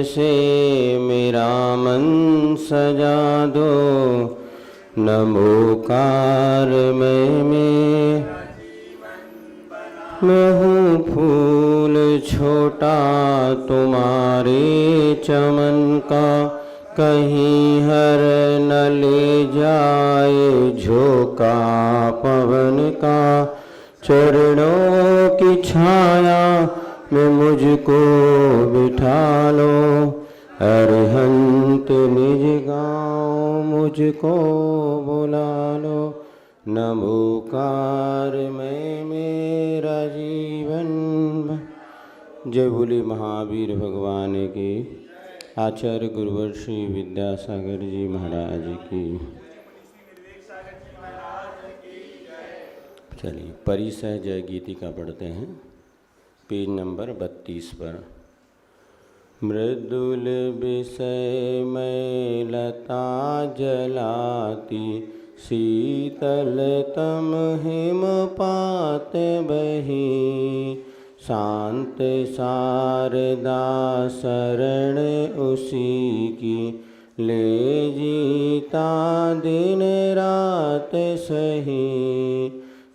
से मेरा मन सजा दो, नमोकार मैं हूँ फूल छोटा तुम्हारे चमन का, कहीं हर न ले जाए झोंका पवन का। चरणों की छाया में मुझको बिठा लो, अरहंत निज गाँव मुझको बुला लो। नमोकार में मेरा जीवन। जय बोले महावीर भगवान की। आचार्य गुरुवर श्री विद्यासागर जी महाराज की। चलिए परिसह जय गीतिका पढ़ते हैं, पेज नंबर 32 पर। मृदुल विषय में लता जलाती, शीतलतम हिमपात बही। शांत शारदा शरण उसी की, ले जीता दिन रात सही।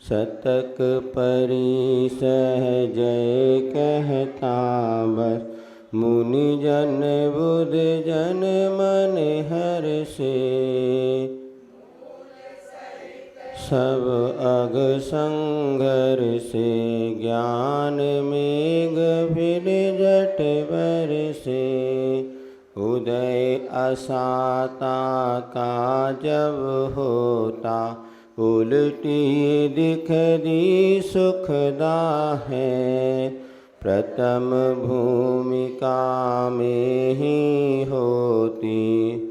शतक परिसह जय कहता बस, मुनि जन बुध जन मन हर्षे। सब अग संगर से ज्ञान मेघ फिर जट बरसे। उदय असाता का जब होता, उल्टी दिख दी सुखदा है। प्रथम भूमिका में ही होती,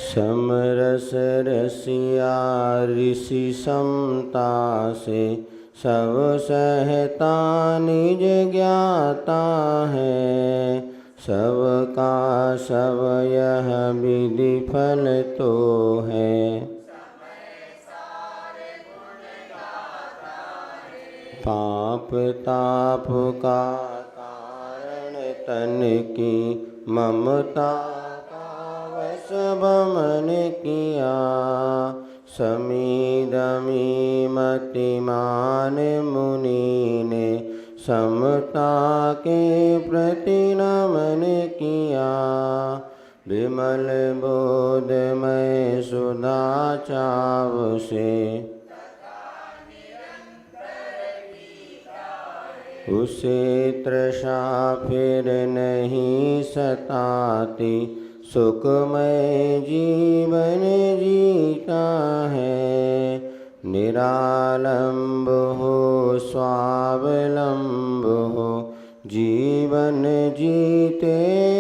समरस रसिया ऋषि समता से। सब सहता निज ज्ञाता है, सबका सब यह विधि फल तो है। पाप ताप का कारण तन की, ममता सब मन किया। समीदमी मतिमान मुनि ने, समता के प्रति नमन किया। विमल बोध में सुधा चाव से, उसे तृषा फिर नहीं सताती। सुखमय जीवन जीता है, निरालंब हो स्वावलंब हो। जीवन जीते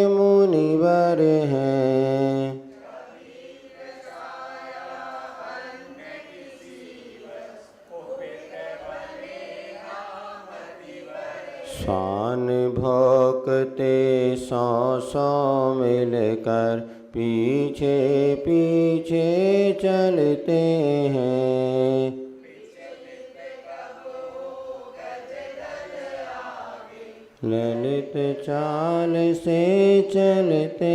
मुनिवर हैं, स्वान भोगते 100 मिलकर, पीछे पीछे चलते हैं। ललित चाल से चलते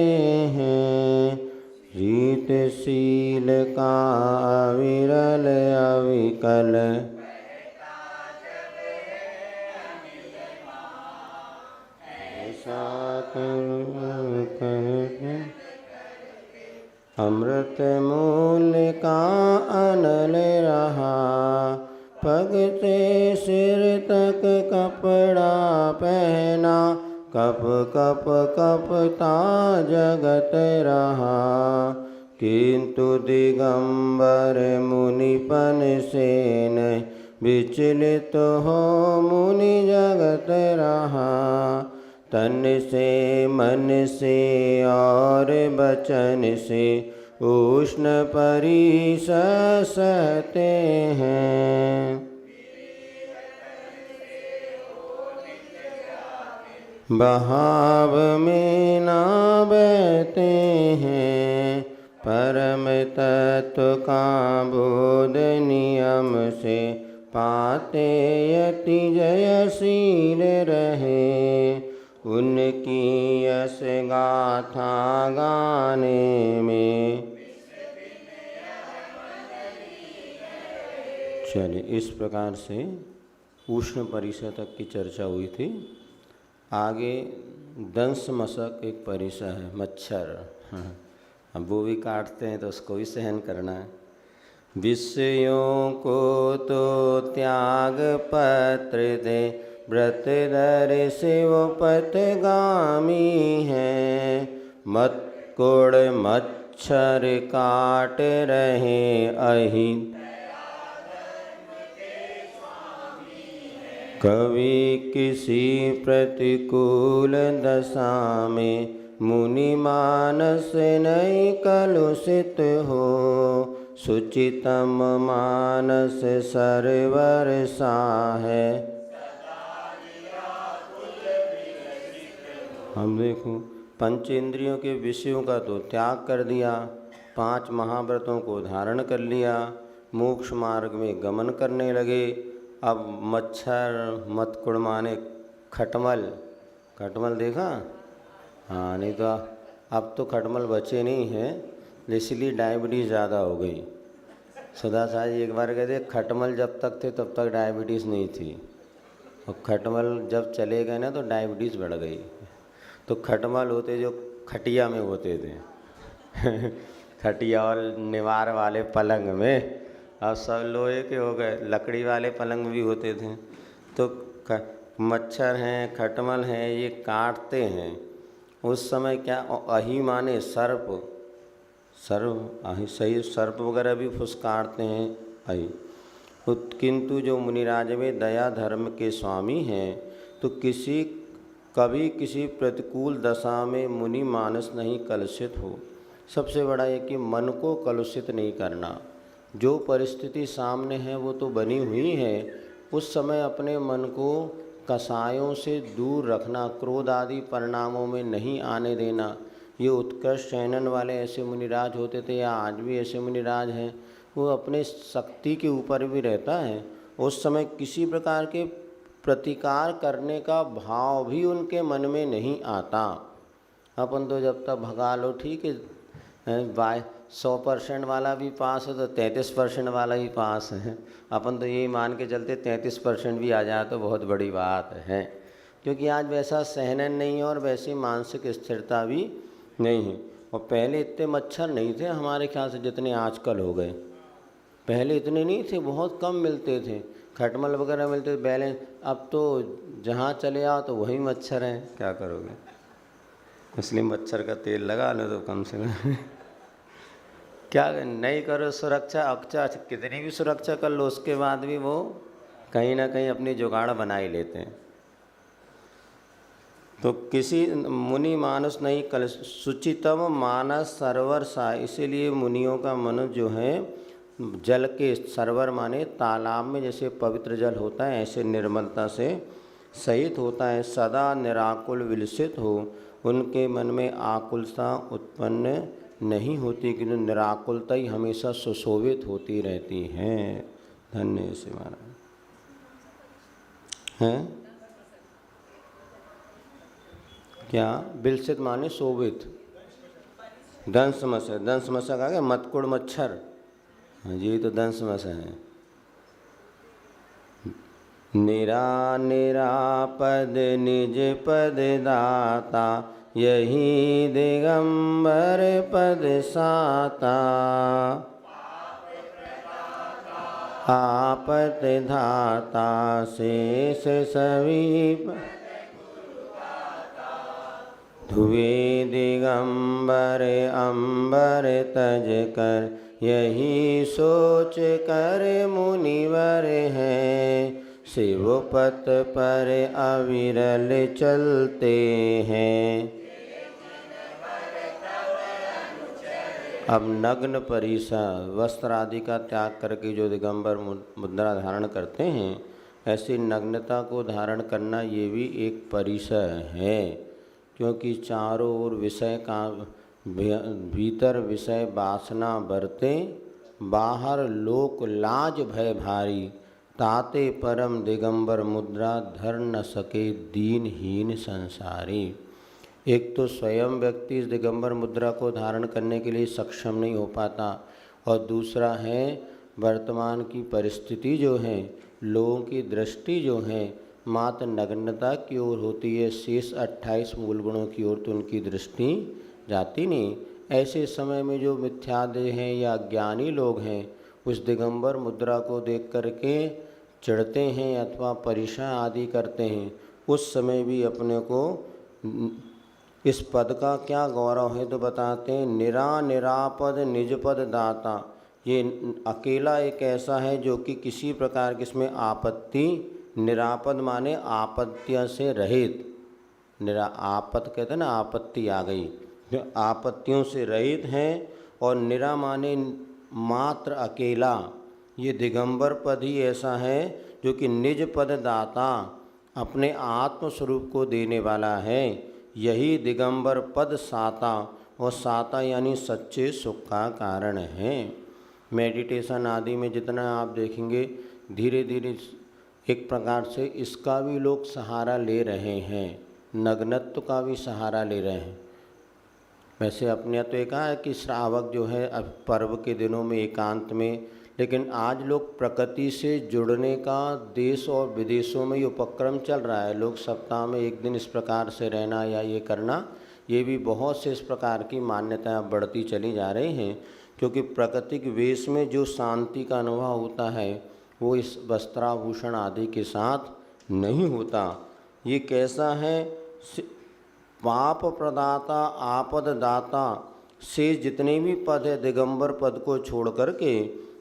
हैं, रीतशील का अविरल अविकल। अमृत मूल्य का अनल रहा, पग से सिर तक कपड़ा पहना। कप कप कपता जगत रहा, किंतु दिगंबर मुनिपन से नहीं। विचलित हो मुनि जगत रहा, तन से मन से और वचन से। उष्ण परिसह सहते हैं, बहाव में ना बहते हैं। परम तत्व का बोध नियम से, पाते यति जयशील रहे, उनकी यश गाथा गाने में। चलिए, इस प्रकार से उष्ण परिसर तक की चर्चा हुई थी। आगे दंश मशक एक परिसर है, मच्छर। अब वो भी काटते हैं तो उसको भी सहन करना है। विषयों को तो त्याग पत्र दे, व्रत धर शिव पथगामी है। मत्कुड़ मच्छर काट रहे अहित, कभी किसी प्रतिकूल दशा में। मुनि मानस नहीं कलुषित हो, सुचितम मानस सरवर सा है। हम देखो, पंच इंद्रियों के विषयों का तो त्याग कर दिया, 5 महाव्रतों को धारण कर लिया, मोक्ष मार्ग में गमन करने लगे। अब मच्छर, मतकुड़ माने खटमल, खटमल देखा? हाँ, नहीं तो अब तो खटमल बचे नहीं हैं, इसलिए डायबिटीज़ ज़्यादा हो गई। सदा साहब एक बार कहते, खटमल जब तक थे तब तक डायबिटीज़ नहीं थी, और खटमल जब चले गए ना तो डायबिटीज़ बढ़ गई। तो खटमल होते जो खटिया में होते थे खटिया और निवार वाले पलंग में, अब सब लोहे के हो गए, लकड़ी वाले पलंग भी होते थे। तो मच्छर हैं, खटमल हैं, ये काटते हैं। उस समय क्या, अही माने सर्प, सर्प अही सही, सर्प वगैरह भी फुसकारते हैं अही। किंतु जो मुनिराज में दया धर्म के स्वामी हैं, तो कभी किसी प्रतिकूल दशा में मुनि मानस नहीं कलुषित हो। सबसे बड़ा ये कि मन को कलुषित नहीं करना। जो परिस्थिति सामने है वो तो बनी हुई है, उस समय अपने मन को कसायों से दूर रखना, क्रोध आदि परिणामों में नहीं आने देना। ये उत्कर्ष शयनन वाले ऐसे मुनिराज होते थे, या आज भी ऐसे मुनिराज हैं। वो अपने शक्ति के ऊपर भी रहता है, उस समय किसी प्रकार के प्रतिकार करने का भाव भी उनके मन में नहीं आता। अपन तो जब तक भगा लो ठीक है, 100% वाला भी पास है तो 33% वाला ही पास है। अपन तो यही मान के चलते 33% भी आ जाए तो बहुत बड़ी बात है, क्योंकि आज वैसा सहनन नहीं है और वैसी मानसिक स्थिरता भी नहीं है। और पहले इतने मच्छर नहीं थे हमारे ख्याल से जितने आजकल हो गए। पहले इतने नहीं थे, बहुत कम मिलते थे, खटमल वगैरह मिलते थे बैलेंस। अब तो जहाँ चले आओ तो वही मच्छर हैं, क्या करोगे? इसलिए मच्छर का तेल लगा लो तो कम से कम क्या नहीं करो सुरक्षा, अक्षा कितनी भी सुरक्षा कर लो उसके बाद भी वो कहीं ना कहीं अपनी जुगाड़ बना ही लेते हैं। तो किसी मुनि मानस नहीं कल, सुचितम मानस सरोवर सा। इसीलिए मुनियों का मन जो है जल के, सरोवर माने तालाब में जैसे पवित्र जल होता है, ऐसे निर्मलता से सहित होता है। सदा निराकुल विलसित हो, उनके मन में आकुलता उत्पन्न नहीं होती, किंतु निराकुलता ही हमेशा सुशोभित होती रहती है। धन्य से महाराज हैं क्या? बिलसित माने शोभित। दंश मशक, दंश मशक आ गया, मतकुड़ मच्छर, हाँ जी तो दंश मशक है। निरा निरापद निज पद दाता, यही दिगंबर पद साता। आपत धाता शेष समीप, धुए दिगंबर अंबर तज कर। यही सोच कर मुनिवर हैं, शिवपथ पर अविरल चलते हैं। अब नग्न परिसर, वस्त्र आदि का त्याग करके जो दिगंबर मुद्रा धारण करते हैं, ऐसी नग्नता को धारण करना ये भी एक परिसर है। क्योंकि चारों ओर विषय का, भीतर विषय वासना बरते, बाहर लोक लाज भय भारी। ताते परम दिगंबर मुद्रा धर न सके दीनहीन संसारी। एक तो स्वयं व्यक्ति इस दिगंबर मुद्रा को धारण करने के लिए सक्षम नहीं हो पाता, और दूसरा है वर्तमान की परिस्थिति जो है, लोगों की दृष्टि जो है मात्र नग्नता की ओर होती है, शेष 28 मूल गुणों की ओर तो उनकी दृष्टि जाती नहीं। ऐसे समय में जो मिथ्यादेह हैं या ज्ञानी लोग हैं उस दिगंबर मुद्रा को देख करके चिढ़ते हैं अथवा परिशय आदि करते हैं, उस समय भी अपने को इस पद का क्या गौरव है तो बताते हैं, निरापद निज पद दाता। ये अकेला एक ऐसा है जो कि किसी प्रकार की इसमें आपत्ति, निरापद माने आपत्तियों से रहित, आपत कहते हैं ना, आपत्ति आ गई, जो आपत्तियों से रहित हैं, और निरा माने मात्र अकेला। ये दिगंबर पद ही ऐसा है जो कि निज पद दाता, अपने आत्म स्वरूप को देने वाला है। यही दिगंबर पद साता, और साता यानी सच्चे सुख का कारण है। मेडिटेशन आदि में जितना आप देखेंगे धीरे धीरे एक प्रकार से इसका भी लोग सहारा ले रहे हैं, नग्नत्व का भी सहारा ले रहे हैं। वैसे अपने तो एक है कि श्रावक जो है अब पर्व के दिनों में एकांत में, लेकिन आज लोग प्रकृति से जुड़ने का देश और विदेशों में ये उपक्रम चल रहा है। लोग सप्ताह में एक दिन इस प्रकार से रहना या ये करना, ये भी बहुत से इस प्रकार की मान्यताएं बढ़ती चली जा रही हैं, क्योंकि प्राकृतिक वेश में जो शांति का अनुभव होता है वो इस वस्त्राभूषण आदि के साथ नहीं होता। ये कैसा है, पाप प्रदाता आपद दाता से जितने भी पद है दिगंबर पद को छोड़ करके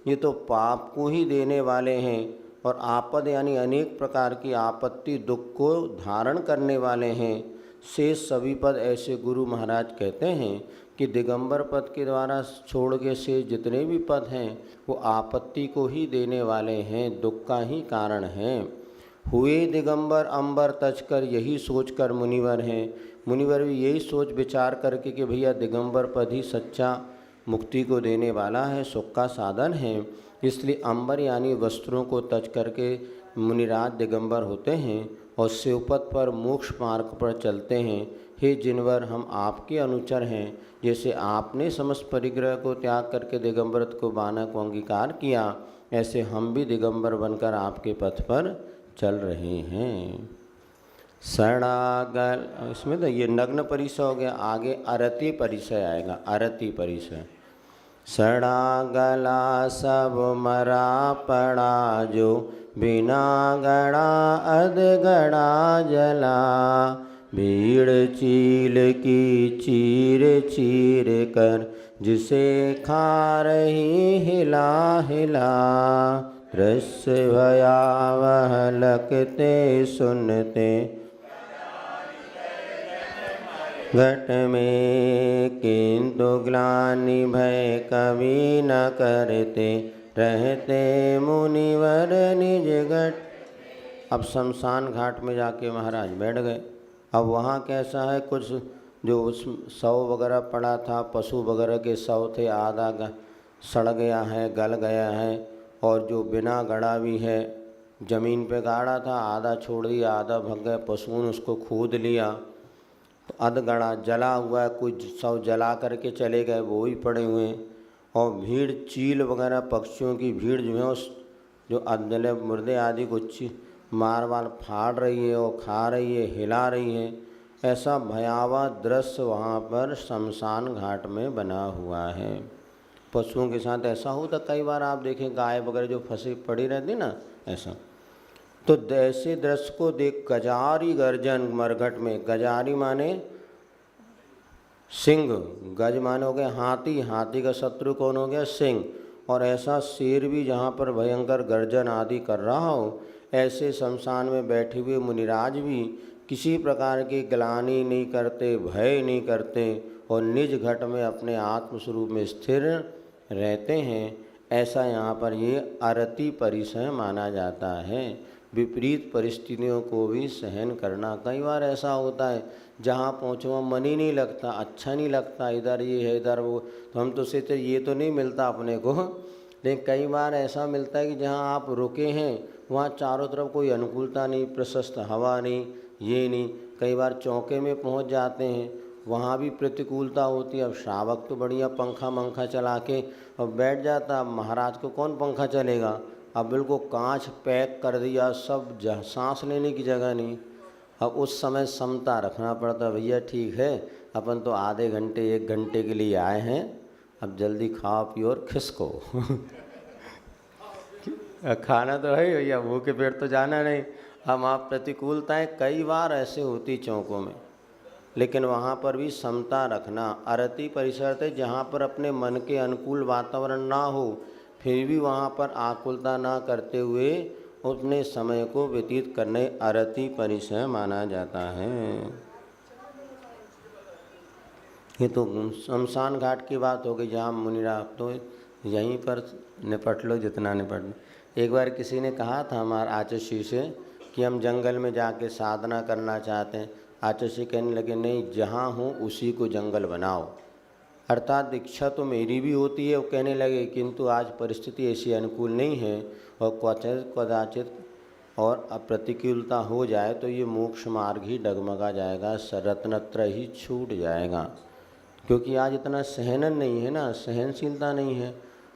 ये तो पाप को ही देने वाले हैं, और आपद यानी अनेक प्रकार की आपत्ति दुख को धारण करने वाले हैं। शेष सभी पद ऐसे गुरु महाराज कहते हैं कि दिगंबर पद के द्वारा छोड़ के शेष जितने भी पद हैं वो आपत्ति को ही देने वाले हैं, दुख का ही कारण हैं। हुए दिगंबर अंबर तजकर, यही सोचकर मुनिवर हैं। मुनिवर भी यही सोच विचार करके कि भैया दिगंबर पद ही सच्चा मुक्ति को देने वाला है, सुख का साधन है, इसलिए अंबर यानी वस्त्रों को तज करके मुनिराज दिगंबर होते हैं और शिवपथ पर मोक्ष मार्ग पर चलते हैं। हे जिनवर, हम आपके अनुचर हैं। जैसे आपने समस्त परिग्रह को त्याग करके दिगंबरत्व को बाना को अंगीकार किया, ऐसे हम भी दिगंबर बनकर आपके पथ पर चल रहे हैं। शरणागल, इसमें तो ये नग्न परिचय हो गया, आगे अरति परिचय आएगा, अरति परिचय। शरणागला सब मरा पड़ा, जो बिना गड़ा अधगड़ा जला। भीड़ चील की चीर चीर कर, जिसे खा रही हिला हिला। दृश्य भयावह लगते सुनते, घट में किंतु ग्लानि भय कभी न करते। रहते मुनिवर निज घट। अब शमशान घाट में जाके महाराज बैठ गए। अब वहाँ कैसा है, कुछ जो उस शव वगैरह पड़ा था, पशु वगैरह के शव थे, आधा सड़ गया है, गल गया है, और जो बिना गड़ा भी है, ज़मीन पे गाड़ा था, आधा छोड़ दिया, आधा भग गए, पशुओं ने उसको खोद लिया, तो अधगड़ा जला हुआ है, कुछ शव जला करके चले गए, वो ही पड़े हुए हैं। और भीड़ चील वगैरह पक्षियों की भीड़ जो है उस जो अदले मुर्दे आदि को मार वार फाड़ रही है और खा रही है, हिला रही है। ऐसा भयावह दृश्य वहाँ पर शमशान घाट में बना हुआ है। पशुओं के साथ ऐसा होता, कई बार आप देखें गाय वगैरह जो फंसी पड़ी रहती ना, ऐसा। तो ऐसे दृश्य को देख गजारी गर्जन मरघट में, गजारी माने सिंह, गज माने हो गया हाथी, हाथी का शत्रु कौन हो गया, सिंह। और ऐसा शेर भी जहाँ पर भयंकर गर्जन आदि कर रहा हो, ऐसे शमशान में बैठे हुए मुनिराज भी किसी प्रकार की ग्लानि नहीं करते, भय नहीं करते, और निज घट में अपने आत्मस्वरूप में स्थिर रहते हैं। ऐसा यहाँ पर ये अरति परिचय माना जाता है। विपरीत परिस्थितियों को भी सहन करना। कई बार ऐसा होता है जहाँ पहुँचो मन ही नहीं लगता, अच्छा नहीं लगता, इधर ये है इधर वो, तो हम तो सोचते ये तो नहीं मिलता अपने को, लेकिन कई बार ऐसा मिलता है कि जहाँ आप रुके हैं वहाँ चारों तरफ कोई अनुकूलता नहीं, प्रशस्त हवा नहीं, ये नहीं। कई बार चौके में पहुँच जाते हैं, वहाँ भी प्रतिकूलता होती है। अब श्रावक तो बढ़िया पंखा मंखा चला के और बैठ जाता, अब महाराज को कौन पंखा चलेगा। अब बिल्कुल कांच पैक कर दिया, सब सांस लेने की जगह नहीं। अब उस समय समता रखना पड़ता, भैया ठीक है अपन तो आधे घंटे 1 घंटे के लिए आए हैं, अब जल्दी खाओ पियो और खिसको। खाना तो है भैया, भूखे पेट तो जाना नहीं। हम आप प्रतिकूलताएं कई बार ऐसे होती चौकों में, लेकिन वहाँ पर भी समता रखना। अरति परिसर थे जहाँ पर अपने मन के अनुकूल वातावरण ना हो, फिर भी वहाँ पर आकुलता ना करते हुए उतने समय को व्यतीत करने अरति परिसर माना जाता है। ये तो शमशान घाट की बात हो गई, जहाँ मुनिराज तो यहीं पर निपट लो जितना निपट लो। एक बार किसी ने कहा था हमारे आचार्य से कि हम जंगल में जाके साधना करना चाहते हैं। आचार्य कहने लगे नहीं, जहाँ हूँ उसी को जंगल बनाओ। अर्थात दीक्षा तो मेरी भी होती है, वो कहने लगे, किंतु आज परिस्थिति ऐसी अनुकूल नहीं है और कदाचित और अप्रतिकूलता हो जाए तो ये मोक्ष मार्ग ही डगमगा जाएगा, रत्नत्र ही छूट जाएगा। क्योंकि आज इतना सहनन नहीं है ना, सहनशीलता नहीं है।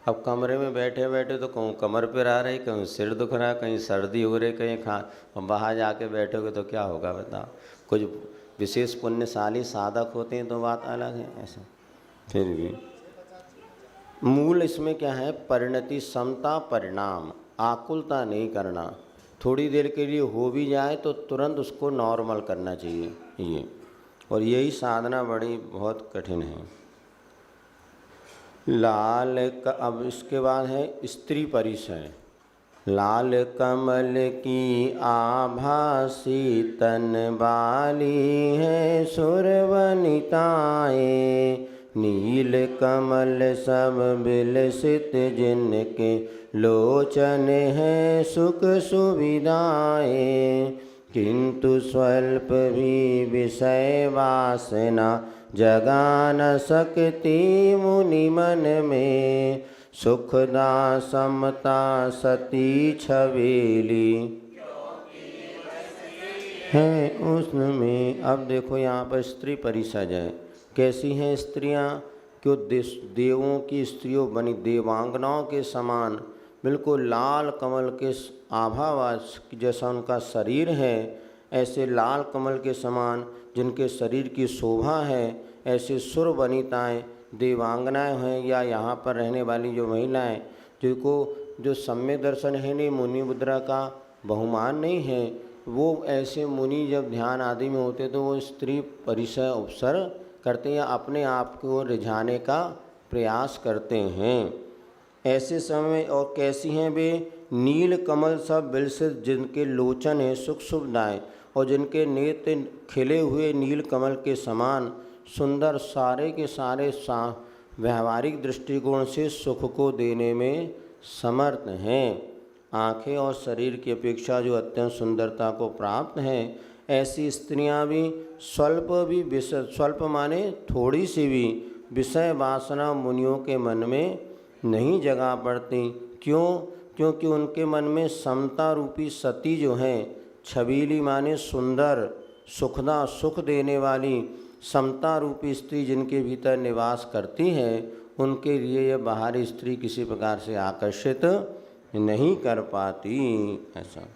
अब कमरे में बैठे बैठे तो कहूँ कमर पर आ रही, कहीं सिर दुख रहा, कहीं सर्दी हो रही, कहीं और बाहर जाके बैठोगे तो क्या होगा बताओ। कुछ विशेष पुण्यशाली साधक होते हैं तो बात अलग है। ऐसा फिर भी मूल इसमें क्या है, परिणति, समता, परिणाम, आकुलता नहीं करना। थोड़ी देर के लिए हो भी जाए तो तुरंत उसको नॉर्मल करना चाहिए ये, और यही साधना बड़ी बहुत कठिन है। अब इसके बाद है स्त्री परिचय। लाल कमल की आभासी तन बाली है सुरवनिताएं, नील कमल सब बिलसित जिनके लोचन है सुख सुविधाएं, किंतु स्वल्प भी विषय वासना जगा न सकती मुनि मन में, सुखदा समता सती छवेली है उसमें। अब देखो यहाँ पर स्त्री परिषद है, कैसी हैं स्त्रियाँ, क्यों देवों की स्त्रियों बनी, देवांगनाओं के समान, बिल्कुल लाल कमल के आभावास जैसा उनका शरीर है, ऐसे लाल कमल के समान जिनके शरीर की शोभा है, ऐसे सुर वनिताएँ देवांगनाएँ हैं, या यहाँ पर रहने वाली जो महिलाएं जिनको जो सम्य दर्शन है नहीं, मुनि मुद्रा का बहुमान नहीं है, वो ऐसे मुनि जब ध्यान आदि में होते तो वो स्त्री परिचय अवसर करते हैं या अपने आप को रिझाने का प्रयास करते हैं। ऐसे समय और कैसी हैं वे, नील कमल सब बिलसित जिनके लोचन है सुख सुविधाएँ, और जिनके नेत्र खिले हुए नील कमल के समान सुंदर, सारे के सारे व्यवहारिक दृष्टिकोण से सुख को देने में समर्थ हैं। आँखें और शरीर की अपेक्षा जो अत्यंत सुंदरता को प्राप्त हैं, ऐसी स्त्रियां भी स्वल्प माने थोड़ी सी भी विषय वासना मुनियों के मन में नहीं जगा पड़ती। क्यों? क्योंकि उनके मन में समता रूपी सती जो हैं, छबीली माने सुंदर, सुखदा सुख देने वाली समता रूपी स्त्री जिनके भीतर निवास करती है, उनके लिए यह बाहरी स्त्री किसी प्रकार से आकर्षित नहीं कर पाती। ऐसा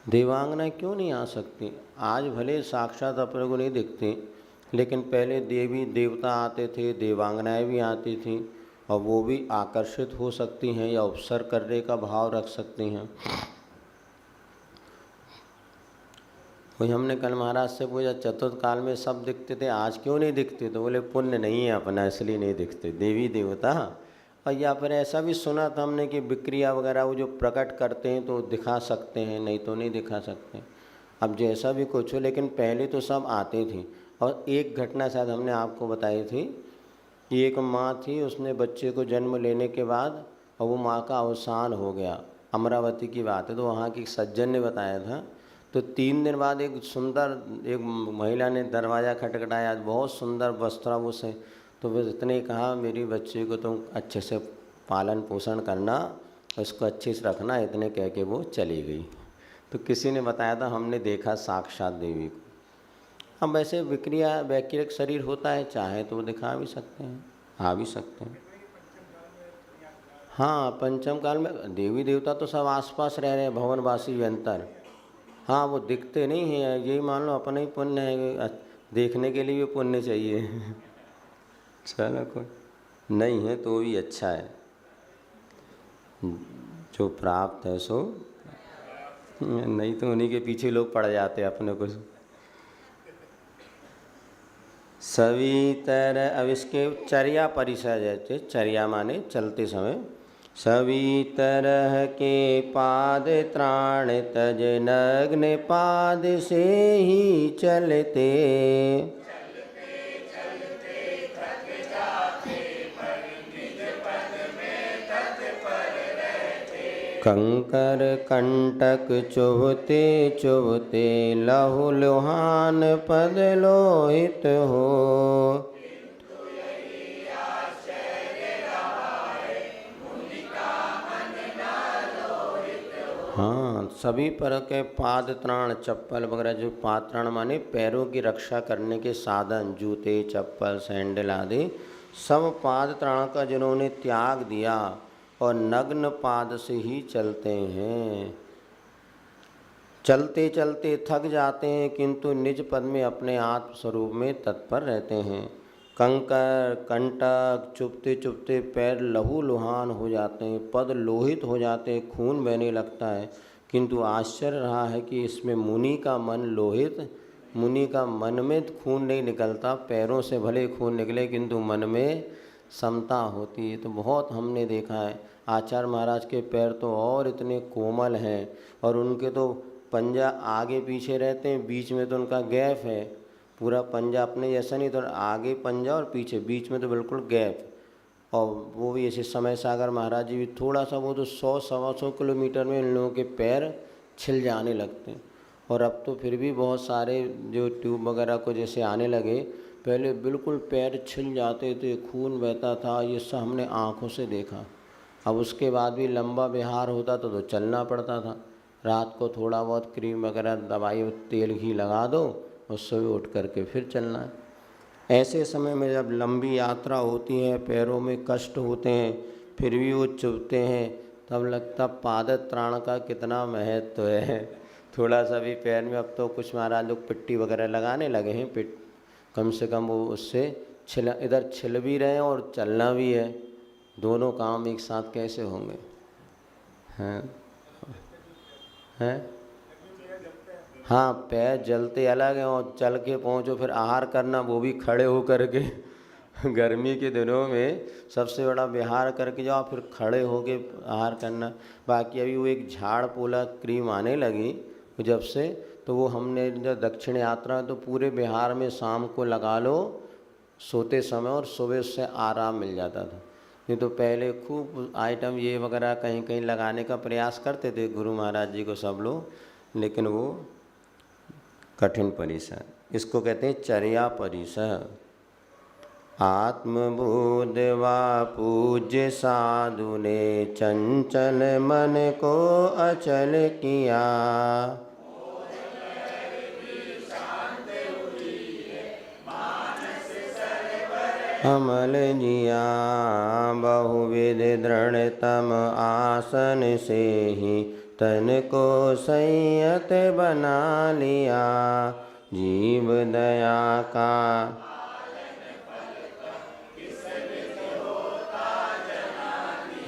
देवांगना क्यों नहीं आ सकती? आज भले साक्षात अपने को नहीं दिखती, लेकिन पहले देवी देवता आते थे, देवांगनाएं भी आती थीं, और वो भी आकर्षित हो सकती हैं या उपसर्ग करने का भाव रख सकती हैं। कोई हमने कल महाराज से पूछा, चतुर्थ काल में सब दिखते थे, आज क्यों नहीं दिखते? तो बोले पुण्य नहीं है अपना, इसलिए नहीं दिखते देवी देवता। और या फिर ऐसा भी सुना था हमने कि विक्रिया वगैरह वो जो प्रकट करते हैं तो दिखा सकते हैं, नहीं तो नहीं दिखा सकते। अब जैसा भी कुछ हो, लेकिन पहले तो सब आते थे। और एक घटना शायद हमने आपको बताई थी कि एक माँ थी, उसने बच्चे को जन्म लेने के बाद और वो माँ का अवसान हो गया। अमरावती की बात है, तो वहाँ की सज्जन ने बताया था। तो 3 दिन बाद एक महिला ने दरवाज़ा खटखटाया, बहुत सुंदर वस्त्राभूष से। तो वो इतने कहा, मेरी बच्चे को तुम अच्छे से पालन पोषण करना उसको अच्छे से रखना, इतने कह के वो चली गई। तो किसी ने बताया था, हमने देखा साक्षात देवी को। अब वैसे विक्रिया वैक्रिक शरीर होता है, चाहे तो वो दिखा भी सकते हैं, आ भी सकते हैं। हाँ, पंचम काल में देवी देवता तो सब आसपास रह रहे हैं, भवनवासी व्यंतर। हाँ, वो दिखते नहीं हैं, यही मान लो अपना ही पुण्य है, देखने के लिए भी पुण्य चाहिए। चलो कोई नहीं है तो भी अच्छा है, जो प्राप्त है सो, नहीं तो उन्हीं के पीछे लोग पड़ जाते अपने को। सभी तरह, अब इसके चर्या परिसर, जैसे चर्या माने चलते समय, सभी तरह के पाद त्राण तज नग्न पाद से ही चलते, कंकर कंटक चुभते चुभते लहु लुहान पद लोहित हो। हाँ, सभी पर के पाद त्राण, चप्पल वगैरह, जो पाद त्राण माने पैरों की रक्षा करने के साधन, जूते चप्पल सैंडल आदि, सब पाद त्राण का जिन्होंने त्याग दिया और नग्न पाद से ही चलते हैं। चलते चलते थक जाते हैं किंतु निज पद में अपने आत्म स्वरूप में तत्पर रहते हैं। कंकर कंटक चुभते चुभते पैर लहू लुहान हो जाते हैं, पद लोहित हो जाते हैं, खून बहने लगता है। किंतु आश्चर्य रहा है कि इसमें मुनि का मन लोहित, मुनि का मन में खून नहीं निकलता, पैरों से भले खून निकले किंतु मन में समता होती है। तो बहुत हमने देखा है, आचार्य महाराज के पैर तो और इतने कोमल हैं, और उनके तो पंजा आगे पीछे रहते हैं, बीच में तो उनका गैप है, पूरा पंजा अपने जैसा नहीं, तो आगे पंजा और पीछे, बीच में तो बिल्कुल गैप। और वो भी ऐसे समय सागर महाराज जी भी थोड़ा सा, वो तो 100-125 किलोमीटर में इन लोगों के पैर छिल जाने लगते हैं। और अब तो फिर भी बहुत सारे जो ट्यूब वगैरह को जैसे आने लगे, पहले बिल्कुल पैर छिल जाते थे, खून बहता था, ये सब हमने आँखों से देखा। अब उसके बाद भी लंबा विहार होता तो चलना पड़ता था, रात को थोड़ा बहुत क्रीम वगैरह दवाई तेल घी लगा दो और सुबह उठ करके फिर चलना है। ऐसे समय में जब लंबी यात्रा होती है, पैरों में कष्ट होते हैं, फिर भी वो चुभते हैं, तब लगता पाद त्राण का कितना महत्व है। थोड़ा सा भी पैर में, अब तो कुछ महाराज लोग पिट्टी वगैरह लगाने लगे हैं, कम से कम वो उससे इधर छिल भी रहे हैं और चलना भी है, दोनों काम एक साथ कैसे होंगे? हैं हैं हाँ, पैर जलते अलग हैं, और चल के पहुँचो फिर आहार करना, वो भी खड़े हो करके। गर्मी के दिनों में सबसे बड़ा विहार करके जाओ, फिर खड़े होके आहार करना। बाकी अभी वो एक झाड़ पोला क्रीम आने लगी जब से, तो वो हमने जब दक्षिण यात्रा तो पूरे बिहार में शाम को लगा लो सोते समय, और सुबह उससे आराम मिल जाता था। नहीं तो पहले खूब आइटम ये वगैरह कहीं कहीं लगाने का प्रयास करते थे गुरु महाराज जी को सब लोग, लेकिन वो कठिन परिसर, इसको कहते हैं चर्या परिसर। आत्मबोध वा पूज्य साधु ने चंचल मन को अचल किया, अमल जिया बहुविध दृढ़तम आसन से ही तन को संयत बना लिया, जीव दया का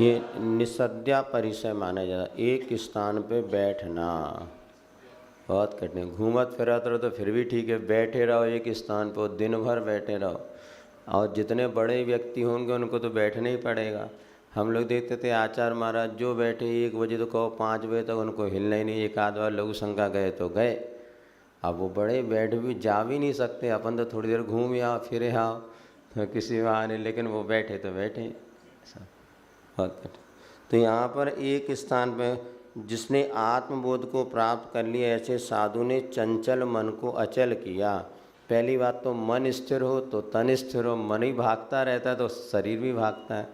ये निसद्या परिसर माना जाता, एक स्थान पे बैठना बहुत कठिन। घूमत फिरत रहो तो फिर भी ठीक है, बैठे रहो एक स्थान पर दिन भर बैठे रहो, और जितने बड़े व्यक्ति होंगे उनको तो बैठना ही पड़ेगा। हम लोग देखते थे आचार्य महाराज जो बैठे 1 बजे तो कहो 5 बजे तक उनको हिलना ही नहीं, एक आध बार लघु शंका गए तो गए। अब वो बड़े बैठ भी जा भी नहीं सकते, अपन तो थोड़ी देर घूम आओ फिर आओ तो किसी बहाने, लेकिन वो बैठे तो बैठे बहुत कठिन। तो यहाँ पर एक स्थान पर जिसने आत्मबोध को प्राप्त कर लिया, ऐसे साधु ने चंचल मन को अचल किया। पहली बात तो मन स्थिर हो तो तन स्थिर हो, मन ही भागता रहता है तो शरीर भी भागता है।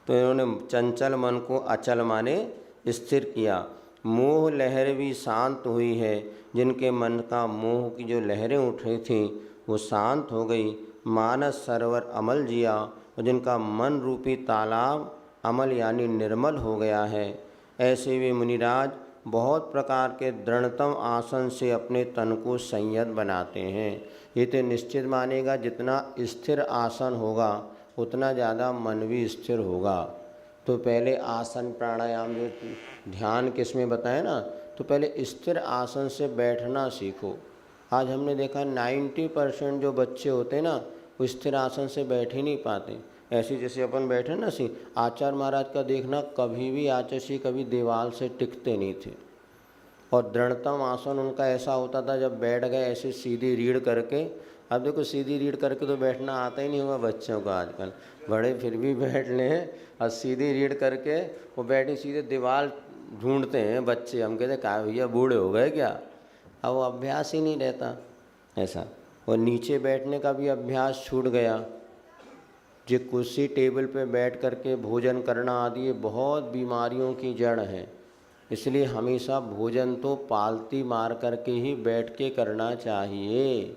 तो इन्होंने चंचल मन को अचल माने स्थिर किया। मोह लहर भी शांत हुई है, जिनके मन का मोह की जो लहरें उठ रही थीं वो शांत हो गई। मानस सरोवर अमल जिया, और जिनका मन रूपी तालाब अमल यानी निर्मल हो गया है। ऐसे वे मुनिराज बहुत प्रकार के दृढ़तम आसन से अपने तन को संयत बनाते हैं। ये तो निश्चित मानेगा जितना स्थिर आसन होगा उतना ज़्यादा मन भी स्थिर होगा। तो पहले आसन प्राणायाम जो ध्यान किस में बताए ना, तो पहले स्थिर आसन से बैठना सीखो। आज हमने देखा 90% जो बच्चे होते हैं ना वो स्थिर आसन से बैठ ही नहीं पाते। ऐसे जैसे अपन बैठे ना सी, आचार्य महाराज का देखना कभी भी आचार्य जी कभी दीवार से टिकते नहीं थे। और दृढ़तम आसन उनका ऐसा होता था, जब बैठ गए ऐसे सीधी रीढ़ करके। अब देखो सीधी रीढ़ करके तो बैठना आता ही नहीं होगा बच्चों को आजकल, बड़े फिर भी बैठ लें। और सीधी रीढ़ करके वो बैठे सीधे दीवार ढूंढते हैं बच्चे। हम कहते कहा भैया बूढ़े हो गए क्या? अब वो अभ्यास ही नहीं रहता ऐसा। और नीचे बैठने का भी अभ्यास छूट गया। जो कुर्सी टेबल पे बैठ करके भोजन करना आदि ये बहुत बीमारियों की जड़ है। इसलिए हमेशा भोजन तो पालती मार करके ही बैठ के करना चाहिए।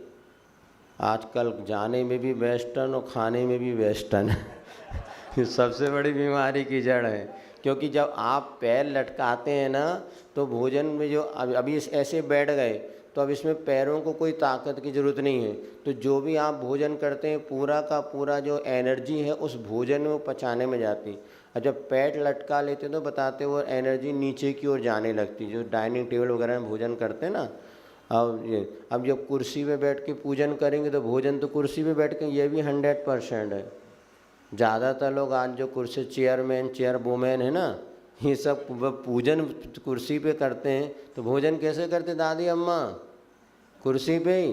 आजकल जाने में भी वेस्टर्न और खाने में भी वेस्टर्न ये सबसे बड़ी बीमारी की जड़ है। क्योंकि जब आप पैर लटकाते हैं ना तो भोजन में जो अभी ऐसे बैठ गए तो अब इसमें पैरों को कोई ताकत की ज़रूरत नहीं है। तो जो भी आप भोजन करते हैं पूरा का पूरा जो एनर्जी है उस भोजन में वो पचाने में जाती। और जब पैर लटका लेते तो बताते वो एनर्जी नीचे की ओर जाने लगती। जो डाइनिंग टेबल वगैरह में भोजन करते हैं ना, अब जब कुर्सी पे बैठ के पूजन करेंगे तो भोजन तो कुर्सी पे बैठ के ये भी 100% है। ज़्यादातर लोग आज जो कुर्सी चेयरमैन चेयर वोमैन है ना, ये सब पूजन कुर्सी पे करते हैं। तो भोजन कैसे करते दादी अम्मा? कुर्सी पे ही।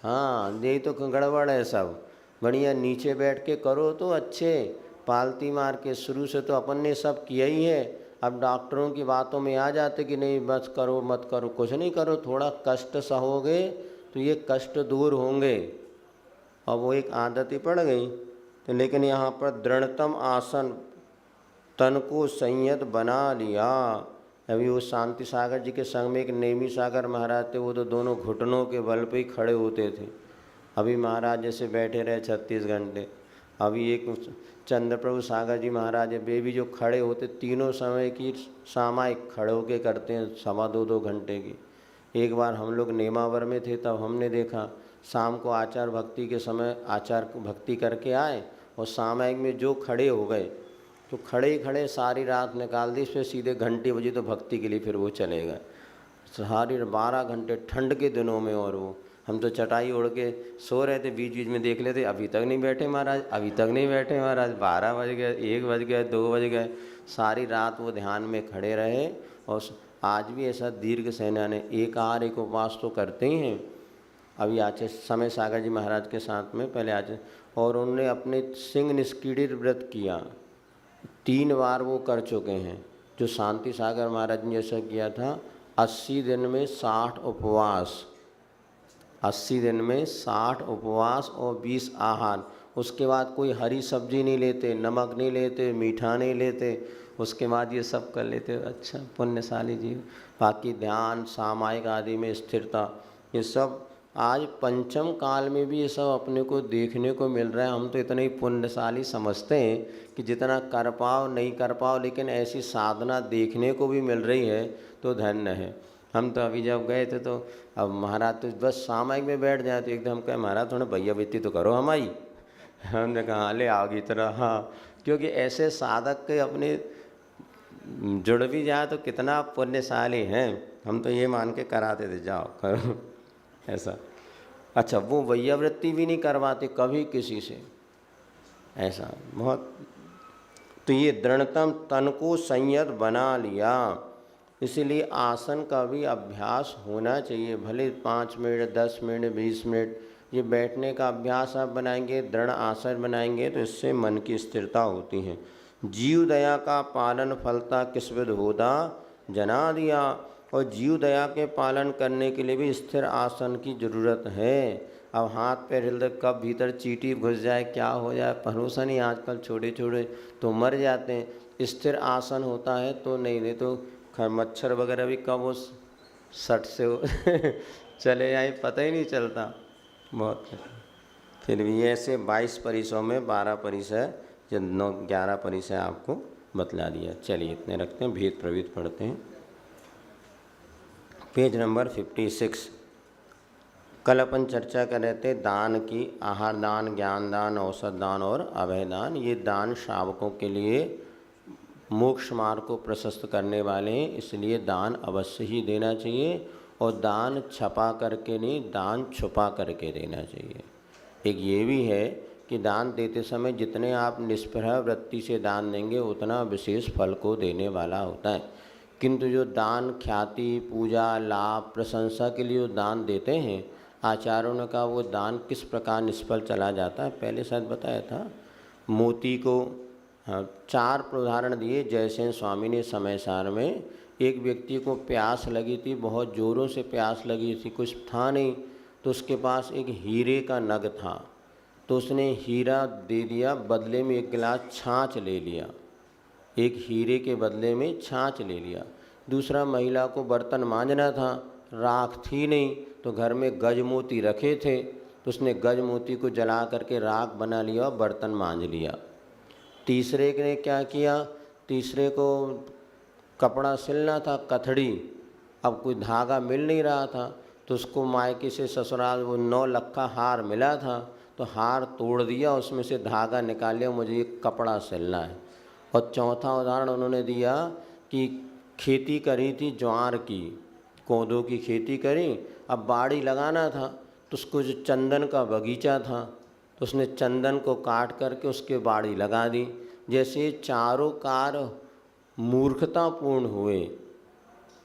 हाँ, यही तो गड़बड़ है सब। बढ़िया नीचे बैठ के करो तो अच्छे पालती मार के। शुरू से तो अपन ने सब किया ही है। अब डॉक्टरों की बातों में आ जाते कि नहीं बस करो मत करो, कुछ नहीं करो, थोड़ा कष्ट सहोगे तो ये कष्ट दूर होंगे। और वो एक आदत ही पड़ गई। तो लेकिन यहाँ पर दृढ़तम आसन तन को संयत बना लिया। अभी वो शांति सागर जी के संग में एक नेमी सागर महाराज थे, वो तो दोनों घुटनों के बल पे ही खड़े होते थे। अभी महाराज जैसे बैठे रहे 36 घंटे। अभी एक चंद्र प्रभु सागर जी महाराज है, वे भी जो खड़े होते तीनों समय की सामायिक खड़े होके करते हैं 2.25 घंटे की। एक बार हम लोग नेमावर में थे तब हमने देखा शाम को आचार भक्ति के समय आचार भक्ति करके आए और सामायिक में जो खड़े हो गए तो खड़े ही खड़े सारी रात निकाल दी। फिर सीधे घंटे बजी तो भक्ति के लिए फिर वो चले गए। सारी 12 घंटे ठंड के दिनों में। और वो हम तो चटाई ओढ़ के सो रहे थे, बीच बीच में देख लेते अभी तक नहीं बैठे महाराज, अभी तक नहीं बैठे महाराज। 12 बज गए, 1 बज गए, 2 बज गए। सारी रात वो ध्यान में खड़े रहे। और आज भी ऐसा दीर्घ सेना ने एक उपवास तो करते ही हैं। अभी आचार्य समय सागर जी महाराज के साथ में पहले आचार्य, और उन्होंने अपने सिंह निष्क्रीडित व्रत किया 3 बार वो कर चुके हैं। जो शांति सागर महाराज ने जैसा किया था 80 दिन में 60 उपवास, 80 दिन में 60 उपवास और 20 आहार। उसके बाद कोई हरी सब्जी नहीं लेते, नमक नहीं लेते, मीठा नहीं लेते। उसके बाद ये सब कर लेते। अच्छा पुण्यशाली जी। बाकी ध्यान सामायिक आदि में स्थिरता, ये सब आज पंचम काल में भी ये सब अपने को देखने को मिल रहा है। हम तो इतने ही पुण्यशाली समझते हैं कि जितना कर पाओ नहीं कर पाओ, लेकिन ऐसी साधना देखने को भी मिल रही है तो धन्य है। हम तो अभी जब गए थे तो अब महाराज तो बस सामायिक में बैठ जाए तो एकदम कहे महाराज थोड़ा भैया बेटी तो करो हमारी। हमने कहा ले आओगी तरह। हाँ, क्योंकि ऐसे साधक के अपने जुड़ भी जाए तो कितना पुण्यशाली हैं। हम तो ये मान के कराते थे जाओ करो ऐसा। अच्छा, वो वैयावृत्ति भी नहीं करवाते कभी किसी से ऐसा बहुत। तो ये दृढ़तम तन को संयत बना लिया। इसीलिए आसन का भी अभ्यास होना चाहिए। भले 5 मिनट 10 मिनट 20 मिनट ये बैठने का अभ्यास आप बनाएंगे, दृढ़ आसन बनाएंगे तो इससे मन की स्थिरता होती है। जीव दया का पालन फलता किस्विद होदा जना दिया। और जीव दया के पालन करने के लिए भी स्थिर आसन की ज़रूरत है। अब हाथ पैर हिल दे, कब भीतर चींटी घुस जाए, क्या हो जाए, भरोसा नहीं। आजकल छोटे छोटे तो मर जाते हैं। स्थिर आसन होता है तो नहीं तो मच्छर वगैरह भी कब वो सट से चले जाए पता ही नहीं चलता। बहुत फिर भी ऐसे 22 परिसरों में 12 परिसर या 11 परिसर आपको बतला दिया। चलिए इतने रखते हैं, भेद प्रभेद पढ़ते हैं। Page number 56। कल अपन चर्चा कर रहे थे दान की, आहार दान, ज्ञान दान, औषध दान और अभय दान। ये दान श्रावकों के लिए मोक्ष मार्ग को प्रशस्त करने वाले हैं, इसलिए दान अवश्य ही देना चाहिए। और दान छपा करके नहीं, दान छुपा करके देना चाहिए। एक ये भी है कि दान देते समय जितने आप निष्प्रह वृत्ति से दान देंगे उतना विशेष फल को देने वाला होता है। किंतु जो दान ख्याति, पूजा, लाभ, प्रशंसा के लिए जो दान देते हैं, आचार्यों ने कहा वो दान किस प्रकार निष्फल चला जाता है। पहले शायद बताया था। मोती को 4 उदाहरण दिए। जैसे स्वामी ने समय सार में, एक व्यक्ति को प्यास लगी थी, बहुत ज़ोरों से प्यास लगी थी, कुछ था नहीं, तो उसके पास एक हीरे का नग था, तो उसने हीरा दे दिया, बदले में 1 गिलास छाछ ले लिया। एक हीरे के बदले में छाछ ले लिया। दूसरा, महिला को बर्तन मांजना था, राख थी नहीं, तो घर में गजमोती रखे थे, तो उसने गजमोती को जला करके राख बना लिया और बर्तन मांज लिया। तीसरे ने क्या किया, तीसरे को कपड़ा सिलना था, कथड़ी, अब कोई धागा मिल नहीं रहा था, तो उसको मायके से ससुराल वो 9 लक्खा हार मिला था, तो हार तोड़ दिया, उसमें से धागा निकाल लिया, मुझे एक कपड़ा सिलना है। और चौथा उदाहरण उन्होंने दिया कि खेती करी थी ज्वार की, कोदों की खेती करी, अब बाड़ी लगाना था, तो उसको जो चंदन का बगीचा था, तो उसने चंदन को काट करके उसके बाड़ी लगा दी। जैसे चारों कार्य मूर्खतापूर्ण हुए,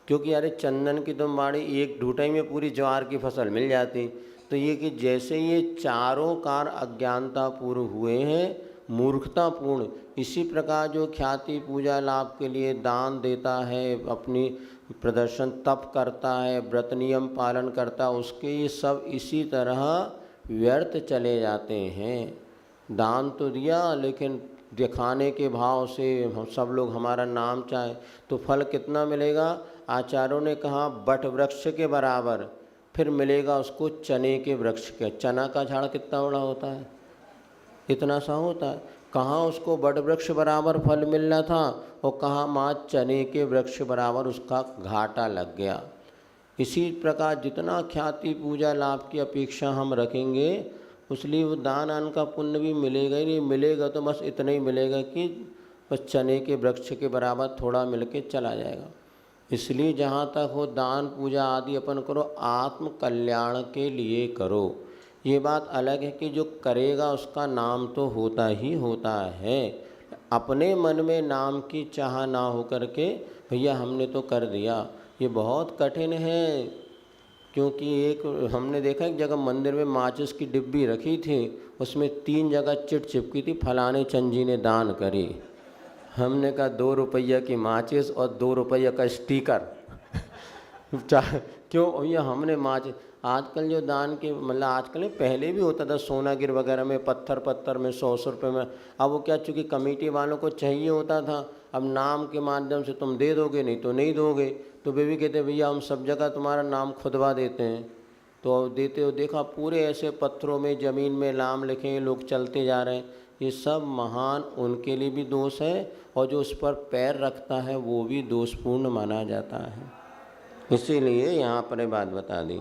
क्योंकि अरे चंदन की तुम बाड़ी एक ढूंढाई में पूरी ज्वार की फसल मिल जाती। तो ये कि जैसे ये चारों कार्य अज्ञानतापूर्ण हुए हैं, मूर्खतापूर्ण, इसी प्रकार जो ख्याति, पूजा, लाभ के लिए दान देता है, अपनी प्रदर्शन तप करता है, व्रत नियम पालन करता है, उसके ये सब इसी तरह व्यर्थ चले जाते हैं। दान तो दिया, लेकिन दिखाने के भाव से हम सब लोग हमारा नाम चाहे, तो फल कितना मिलेगा। आचार्यों ने कहा बट वृक्ष के बराबर, फिर मिलेगा उसको चने के वृक्ष के। चना का झाड़ कितना बड़ा होता है, इतना सा होता है, कहाँ उसको बट वृक्ष बराबर फल मिलना था, और कहाँ माँ चने के वृक्ष बराबर उसका घाटा लग गया। इसी प्रकार जितना ख्याति, पूजा, लाभ की अपेक्षा हम रखेंगे, उसलिए वो दान आन का पुण्य भी मिलेगा ही नहीं। मिलेगा तो बस इतना ही मिलेगा कि बस चने के वृक्ष के बराबर थोड़ा मिल के चला जाएगा। इसलिए जहाँ तक हो दान, पूजा आदि अपन करो, आत्म कल्याण के लिए करो। ये बात अलग है कि जो करेगा उसका नाम तो होता ही होता है। अपने मन में नाम की चाह ना हो करके भैया हमने तो कर दिया, ये बहुत कठिन है। क्योंकि एक हमने देखा एक जगह मंदिर में माचिस की डिब्बी रखी थी, उसमें 3 जगह चिट चिपकी थी, फलाने चंद जी ने दान करी। हमने कहा 2 रुपया की माचिस और 2 रुपया का स्टिकर क्यों भैया हमने माचिस। आजकल जो दान के मतलब आजकल नहीं, पहले भी होता था सोनागिर वगैरह में, पत्थर में 100 रुपये में। अब वो क्या, चूँकि कमेटी वालों को चाहिए होता था, अब नाम के माध्यम से तुम दे दोगे, नहीं तो नहीं दोगे, तो वे भी कहते भैया हम सब जगह तुम्हारा नाम खुदवा देते हैं। तो देते हो, देखा पूरे ऐसे पत्थरों में, ज़मीन में नाम लिखे लोग चलते जा रहे हैं। ये सब महान उनके लिए भी दोष है, और जो उस पर पैर रखता है वो भी दोषपूर्ण माना जाता है। इसीलिए यहाँ पर बात बता दी,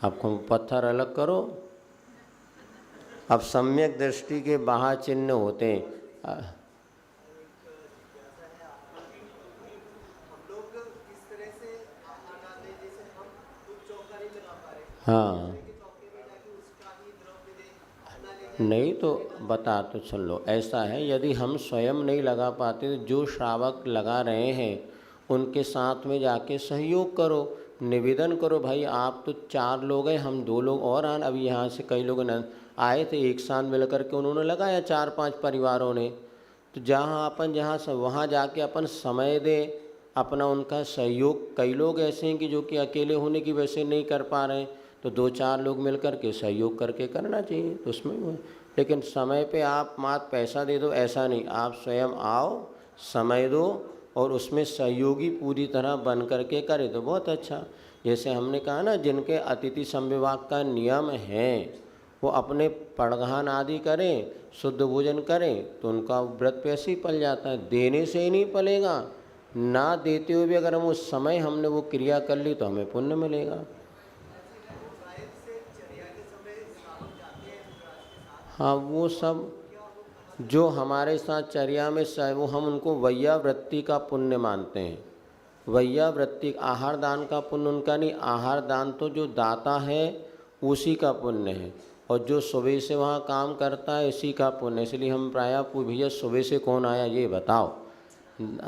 आपको पत्थर अलग करो। अब सम्यक दृष्टि के बाहर चिन्ह होते हैं। हाँ नहीं तो बता तो सुन लो, ऐसा है यदि हम स्वयं नहीं लगा पाते तो जो श्रावक लगा रहे हैं उनके साथ में जाके सहयोग करो, निवेदन करो, भाई आप तो 4 लोग हैं, हम 2 लोग और आन, अभी यहाँ से कई लोग आए थे, एक साथ मिल करके उन्होंने लगाया 4-5 परिवारों ने। तो जहाँ सब वहाँ जाके अपन समय दें, अपना उनका सहयोग, कई लोग ऐसे हैं कि जो कि अकेले होने की वजह से नहीं कर पा रहे हैं, तो 2-4 लोग मिल कर के सहयोग करके करना चाहिए, तो उसमें वो है। लेकिन समय पे आप मात्र पैसा दे दो ऐसा नहीं, आप स्वयं आओ, समय दो और उसमें सहयोगी पूरी तरह बन कर के करें तो बहुत अच्छा। जैसे हमने कहा ना, जिनके अतिथि संविभाग का नियम है वो अपने पड़गहान आदि करें, शुद्ध भोजन करें, तो उनका व्रत पैसे ही पल जाता है। देने से ही नहीं पलेगा, ना देते हुए भी अगर हम उस समय हमने वो क्रिया कर ली तो हमें पुण्य मिलेगा। हाँ, वो सब जो हमारे साथ चर्या में वो हम उनको वैयावृत्ति का पुण्य मानते हैं। वैयावृत्ति, आहार दान का पुण्य उनका नहीं, आहार दान तो जो दाता है उसी का पुण्य है, और जो सुबह से वहाँ काम करता है इसी का पुण्य। इसलिए हम प्रायः भैया सुबह से कौन आया ये बताओ,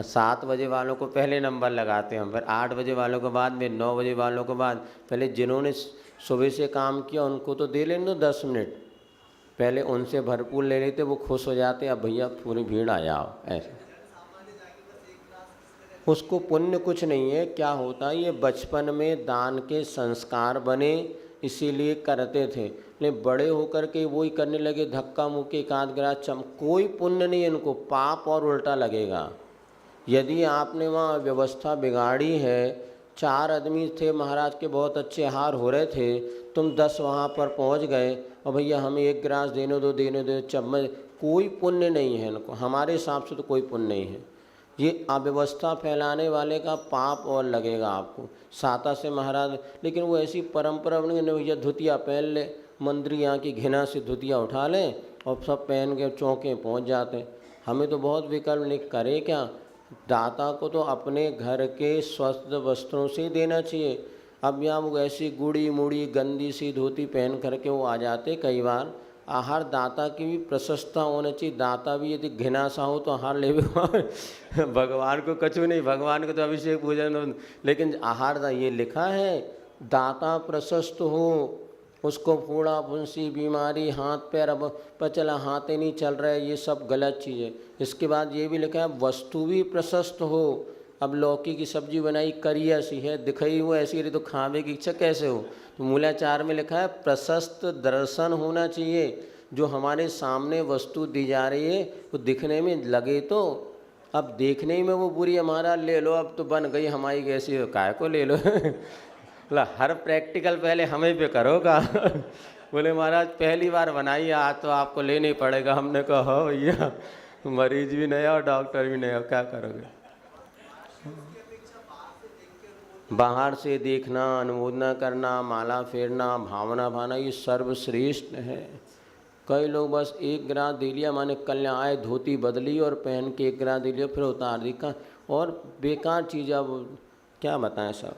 7 बजे वालों को पहले नंबर लगाते हैं हम, फिर 8 बजे वालों के बाद में, 9 बजे वालों के बाद। पहले जिन्होंने सुबह से काम किया उनको तो दे लेने दो 10 मिनट, पहले उनसे भरपूर ले लेते, वो खुश हो जाते, अब भैया पूरी भीड़ आ जाओ, ऐसे। उसको पुण्य कुछ नहीं है, क्या होता है ये बचपन में दान के संस्कार बने इसीलिए करते थे, लेकिन बड़े होकर के वही करने लगे, धक्का मुक्की, एकाध ग्रास कोई पुण्य नहीं है इनको, पाप और उल्टा लगेगा। यदि आपने वहाँ व्यवस्था बिगाड़ी है, 4 आदमी थे महाराज के, बहुत अच्छे आहार हो रहे थे, तुम 10 वहाँ पर पहुँच गए और भैया हमें 1 गिलास देने दो चम्मच, कोई पुण्य नहीं है इनको, हमारे हिसाब से तो कोई पुण्य नहीं है। ये अव्यवस्था फैलाने वाले का पाप और लगेगा आपको। साता से महाराज, लेकिन वो ऐसी परंपरा बन गई, भैया धुतिया पहन ले, मंदिर यहाँ की घिना से धुतिया उठा लें और सब पहन के चौके पहुँच जाते। हमें तो बहुत विकल्प नहीं, करे क्या, दाता को तो अपने घर के स्वस्थ वस्त्रों से देना चाहिए। अब यहाँ वो ऐसी गुड़ी मुड़ी गंदी सी धोती पहन करके वो आ जाते कई बार। आहार दाता की भी प्रशंसा होना चाहिए, दाता भी यदि घिना सा हो तो आहार ले भगवान को कछु नहीं, भगवान को तो अभिषेक पूजन, लेकिन आहार ये लिखा है दाता प्रशस्त हो, उसको फोड़ा फुंसी बीमारी हाथ पैर अब पचला हाथ ही नहीं चल रहा है, ये सब गलत चीज़ है। इसके बाद ये भी लिखा है वस्तु भी प्रशस्त हो। अब लौकी की सब्जी बनाई करिया सी है, दिखाई हुआ ऐसी रही तो खावे की इच्छा कैसे हो, तो मूलाचार में लिखा है प्रशस्त दर्शन होना चाहिए। जो हमारे सामने वस्तु दी जा रही है वो दिखने में लगे, तो अब देखने में वो बुरी, हमारा ले लो अब तो बन गई हमारी कैसी, काय को ले लो बोला हर प्रैक्टिकल पहले हमें पे करोगा बोले महाराज पहली बार बनाई आज तो आपको लेना ही पड़ेगा। हमने कहा हो भैया, मरीज भी नहीं और डॉक्टर भी नहीं हो, क्या करोगे। बाहर से देखना, अनुमोदना करना, माला फेरना, भावना भाना, ये सर्वश्रेष्ठ है। कई लोग बस 1 गिलास दे लिया, माने कल आए धोती बदली और पहन के 1 गिलास दे लिया फिर उतार दी का, और बेकार चीज़, अब क्या बताएं, सब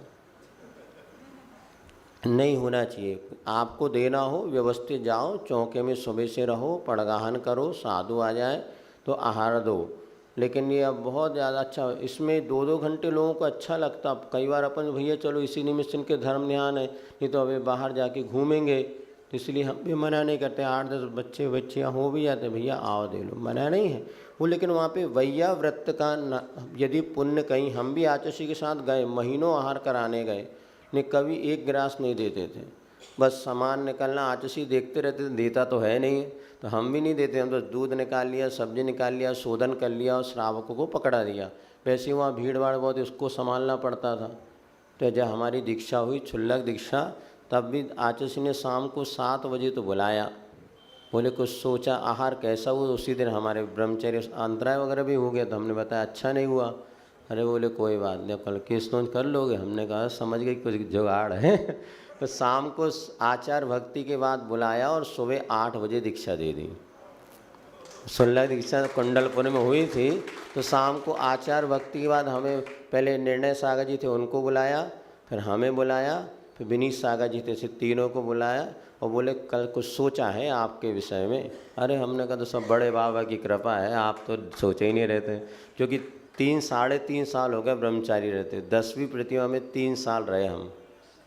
नहीं होना चाहिए। आपको देना हो व्यवस्थित जाओ, चौके में सुबह से रहो, पड़गाहन करो, साधु आ जाए तो आहार दो। लेकिन ये अब बहुत ज़्यादा अच्छा, इसमें 2-2 घंटे लोगों को अच्छा लगता। कई बार अपन भैया चलो इसी निमित्त इनके धर्म ध्यान है, नहीं तो अभी बाहर जाके घूमेंगे, तो इसलिए हम भी मना नहीं करते। 8-10 बच्चियाँ हो भी जाते, भैया आओ दे लो, मना नहीं है वो। लेकिन वहाँ पे वैया व्रत का यदि पुण्य, कहीं हम भी आचसी के साथ गए, महीनों आहार कराने गए, ने कभी 1 गिलास नहीं देते थे, बस सामान निकलना, आचसी देखते रहते थे, देता तो है नहीं, तो हम भी नहीं देते, हम तो दूध निकाल लिया, सब्जी निकाल लिया, शोधन कर लिया और श्रावकों को पकड़ा दिया। वैसे वहाँ भीड़ भाड़ बहुत, उसको संभालना पड़ता था। तो जब हमारी दीक्षा हुई, क्षुल्लक दीक्षा, तब भी आचसी ने शाम को 7 बजे तो बुलाया, बोले कुछ सोचा आहार कैसा हुआ। उसी दिन हमारे ब्रह्मचर्य अंतराय वगैरह भी हो गया, तो हमने बताया अच्छा नहीं हुआ। अरे बोले कोई बात नहीं, कल कीर्तन कर लोगे। हमने कहा समझ गए कुछ जुगाड़ है तो शाम को आचार भक्ति के बाद बुलाया और सुबह 8 बजे दीक्षा दे दी। सुल्लक दीक्षा कुंडलपुर में हुई थी, तो शाम को आचार भक्ति के बाद हमें पहले निर्णय सागर जी थे उनको बुलाया, फिर हमें बुलाया, फिर विनीत सागर जी थे, तीनों को बुलाया और बोले कल कुछ सोचा है आपके विषय में। अरे हमने कहा तो सब बड़े बाबा की कृपा है, आप तो सोचे ही नहीं रहते, क्योंकि 3-3.5 साल हो गए ब्रह्मचारी रहते। 10वीं प्रतिमा में 3 साल रहे हम,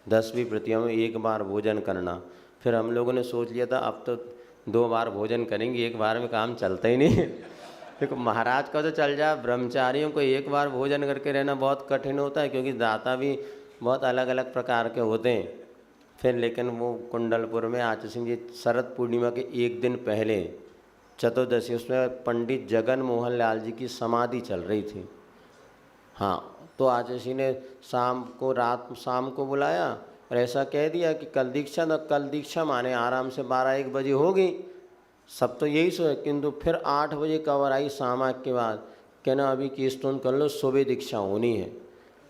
10वीं प्रतिमा में 1 बार भोजन करना। फिर हम लोगों ने सोच लिया था अब तो 2 बार भोजन करेंगे, 1 बार में काम चलता ही नहीं देखो महाराज का तो चल जाए, ब्रह्मचारियों को एक बार भोजन करके रहना बहुत कठिन होता है, क्योंकि दाता भी बहुत अलग अलग प्रकार के होते हैं। फिर लेकिन वो कुंडलपुर में आचार्य सिंह जी शरद पूर्णिमा के एक दिन पहले चतुर्दशी, उसमें पंडित जगन मोहन लाल जी की समाधि चल रही थी। हाँ, तो आचार्य सिंह ने शाम को बुलाया और ऐसा कह दिया कि कल दीक्षा, तो कल दीक्षा माने आराम से 12-1 बजे होगी, सब तो यही सोचे। किंतु फिर 8 बजे खबर आई शाम के बाद, कहना अभी कीर्तन कर लो, सुबह दीक्षा होनी है।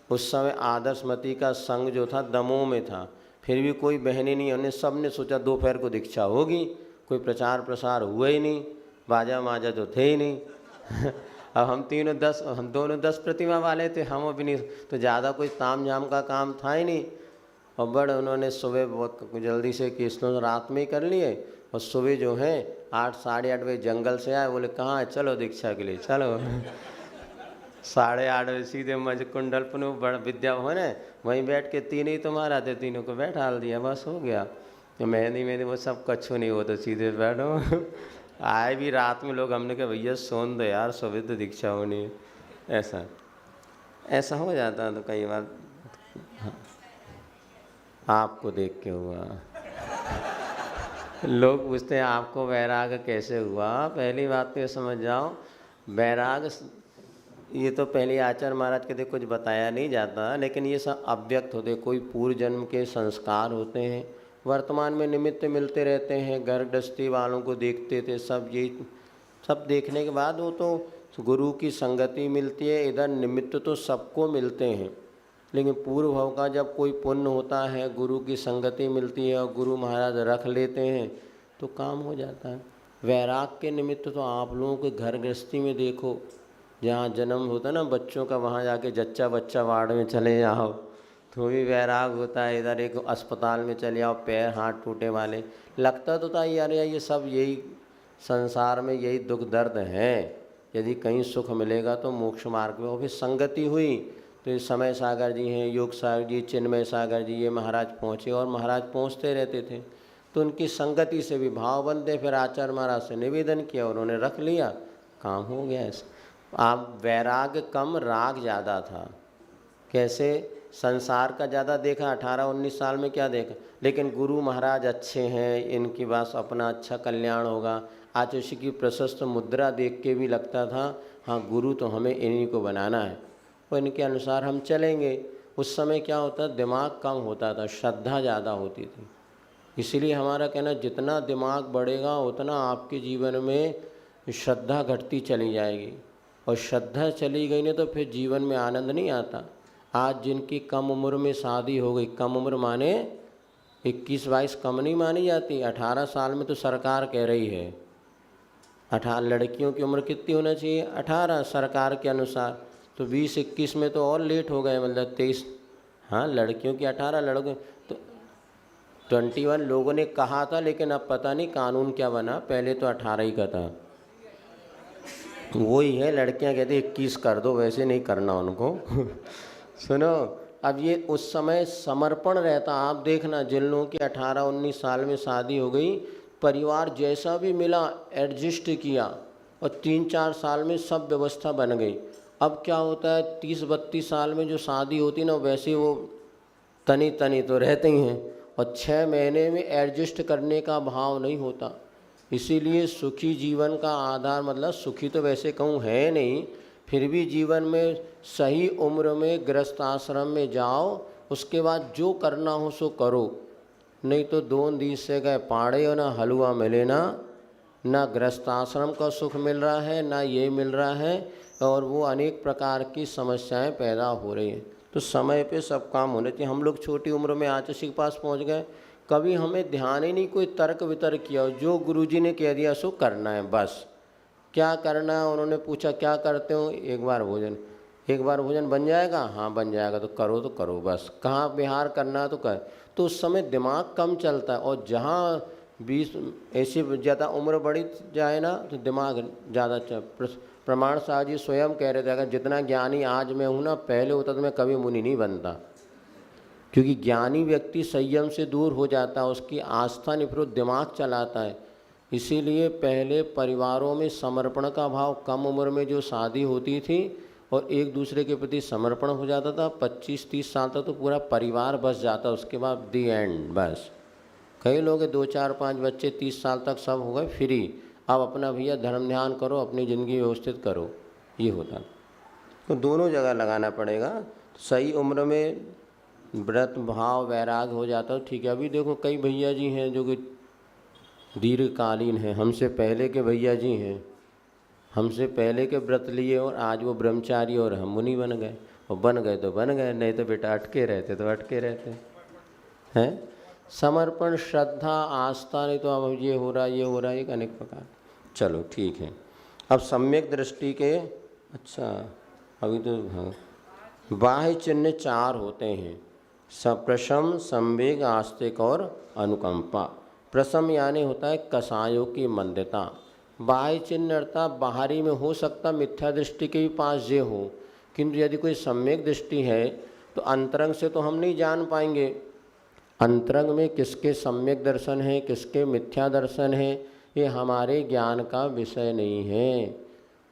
उस समय आदर्शमती का संघ जो था दमोह में था, फिर भी कोई बहनें नहीं, उन्हें सब ने सोचा दोपहर को दीक्षा होगी, कोई प्रचार प्रसार हुआ ही नहीं, बाजा माजा तो थे ही नहीं। अब हम दोनों 10 प्रतिमा वाले थे, हम अभी नहीं, तो ज़्यादा कोई ताम झाम का काम था ही नहीं। और बड़ उन्होंने सुबह बहुत जल्दी से कीर्तन रात में ही कर लिए, और सुबह जो है 8 साढ़े 8 बजे जंगल से आए, बोले कहाँ है, चलो दीक्षा के लिए चलो। 8:30 बजे सीधे मज कुंडलपुर में बड़ा विद्या भवन है, वहीं बैठ के तीन ही तुम्हारा थे, तीनों को बैठा दिया, बस हो गया। तो मेहंदी वो सब कच्छू नहीं हो, तो सीधे बैठो। आए भी रात में लोग, हमने कहा भैया सोन दो यार, सुबह तो दीक्षा होनी है। ऐसा हो जाता है। तो कई बार आपको देख के हुआ। लोग पूछते हैं आपको वैराग कैसे हुआ। पहली बात तो ये समझ जाओ, वैराग ये तो पहले आचार्य महाराज कहते कुछ बताया नहीं जाता, लेकिन ये सब अव्यक्त होते, कोई पूर्व जन्म के संस्कार होते हैं, वर्तमान में निमित्त मिलते रहते हैं। घर गृहस्थी वालों को देखते थे, सब यही सब देखने के बाद वो तो गुरु की संगति मिलती है। इधर निमित्त तो सबको मिलते हैं, लेकिन पूर्व भाव का जब कोई पुण्य होता है, गुरु की संगति मिलती है और गुरु महाराज रख लेते हैं, तो काम हो जाता है। वैराग के निमित्त तो आप लोगों के घर गृहस्थी में देखो, जहाँ जन्म होता है ना बच्चों का, वहाँ जाके जच्चा बच्चा वार्ड में चले जाओ तो भी वैराग होता है। इधर एक अस्पताल में चले जाओ, पैर हाथ टूटे वाले, लगता तो था यार ये सब यही संसार में यही दुख दर्द हैं, यदि कहीं सुख मिलेगा तो मोक्ष मार्ग में। और फिर संगति हुई तो ये समय सागर जी हैं, योग सागर जी, चिन्मय सागर जी, ये महाराज पहुँचे और महाराज पहुँचते रहते थे, तो उनकी संगति से भी भाव बनते। फिर आचार्य महाराज से निवेदन किया, उन्होंने रख लिया, काम हो गया। ऐसे आप वैराग कम, राग ज़्यादा था। कैसे? संसार का ज़्यादा देखा, 18-19 साल में क्या देखा, लेकिन गुरु महाराज अच्छे हैं, इनकी बात अपना अच्छा कल्याण होगा। आचार्य की प्रशस्त मुद्रा देख के भी लगता था हाँ गुरु तो हमें इन्हीं को बनाना है और इनके अनुसार हम चलेंगे। उस समय क्या होता, दिमाग कम होता था, श्रद्धा ज़्यादा होती थी। इसीलिए हमारा कहना, जितना दिमाग बढ़ेगा उतना आपके जीवन में श्रद्धा घटती चली जाएगी, और श्रद्धा चली गई नहीं तो फिर जीवन में आनंद नहीं आता। आज जिनकी कम उम्र में शादी हो गई, कम उम्र माने 21-22 कम नहीं मानी जाती, 18 साल में तो सरकार कह रही है 18, लड़कियों की उम्र कितनी होना चाहिए, 18 सरकार के अनुसार, तो 20-21 में तो और लेट हो गए, मतलब 23। हाँ, लड़कियों की 18, लड़कों तो 21 लोगों ने कहा था, लेकिन अब पता नहीं कानून क्या बना, पहले तो 18 ही का था। वही है, लड़कियां कहती 21 कर दो, वैसे नहीं करना उनको। सुनो, अब ये उस समय समर्पण रहता। आप देखना, जिन लोगों की 18-19 साल में शादी हो गई, परिवार जैसा भी मिला एडजस्ट किया और 3-4 साल में सब व्यवस्था बन गई। अब क्या होता है, 30-32 साल में जो शादी होती ना, वैसे वो तनी तनी तो रहते ही हैं, और 6 महीने में एडजस्ट करने का भाव नहीं होता। इसीलिए सुखी जीवन का आधार, मतलब सुखी तो वैसे कहूँ है नहीं, फिर भी जीवन में सही उम्र में गृहस्थ आश्रम में जाओ, उसके बाद जो करना हो सो करो, नहीं तो 2 दिन से गए पाड़े और ना हलवा मिले, ना गृहस्थ आश्रम का सुख मिल रहा है, ना ये मिल रहा है, और वो अनेक प्रकार की समस्याएं पैदा हो रही हैं। तो समय पे सब काम होने चाहिए। हम लोग छोटी उम्र में आचार्य के पास पहुंच गए, कभी हमें ध्यान ही नहीं कोई तर्क वितर्क किया, जो गुरुजी ने कह दिया सो करना है बस। क्या करना है, उन्होंने पूछा क्या करते हो, एक बार भोजन बन जाएगा, हाँ बन जाएगा, तो करो बस। कहाँ विहार करना है तो कर। तो उस समय दिमाग कम चलता है, और जहाँ 20 ऐसी ज़्यादा उम्र बढ़ी जाए ना तो दिमाग ज़्यादा प्रमाण साहब जी स्वयं कह रहे थे, अगर जितना ज्ञानी आज मैं हूँ ना, पहले होता तो मैं कभी मुनि नहीं बनता। क्योंकि ज्ञानी व्यक्ति संयम से दूर हो जाता है, उसकी आस्था नहीं, फिर वो दिमाग चलाता है। इसीलिए पहले परिवारों में समर्पण का भाव, कम उम्र में जो शादी होती थी और एक दूसरे के प्रति समर्पण हो जाता था, 25-30 साल तक तो पूरा परिवार बस जाता, उसके बाद दी एंड बस। कई लोग 2, 4, 5 बच्चे 30 साल तक सब हो गए फ्री, अब अपना भैया धर्म ध्यान करो, अपनी ज़िंदगी व्यवस्थित करो, ये होता। तो दोनों जगह लगाना पड़ेगा। सही उम्र में व्रत भाव वैराग हो जाता है, ठीक है। अभी देखो कई भैया जी हैं जो कि दीर्घकालीन हैं, हमसे पहले के भैया जी हैं, हमसे पहले के व्रत लिए और आज वो ब्रह्मचारी और हम मुनि बन गए, और बन गए तो बन गए, नहीं तो बेटा अटके रहते तो अटके रहते हैं। समर्पण, श्रद्धा, आस्था, नहीं तो अब ये हो रहा है, एक अनेक प्रकार। चलो ठीक है। अब सम्यक दृष्टि के, अच्छा अभी तो हाँ, बाह्य चिन्ह 4 होते हैं, सप्रशम, संवेग, आस्तिक और अनुकंपा। प्रशम यानी होता है कसायों की मंदता। बाह्य चिन्ह अर्थात बाहरी में हो सकता मिथ्या दृष्टि के भी पास ये हो, किंतु यदि कोई सम्यक दृष्टि है तो अंतरंग से तो हम नहीं जान पाएंगे। अंतरंग में किसके सम्यक दर्शन है, किसके मिथ्या दर्शन है, ये हमारे ज्ञान का विषय नहीं है,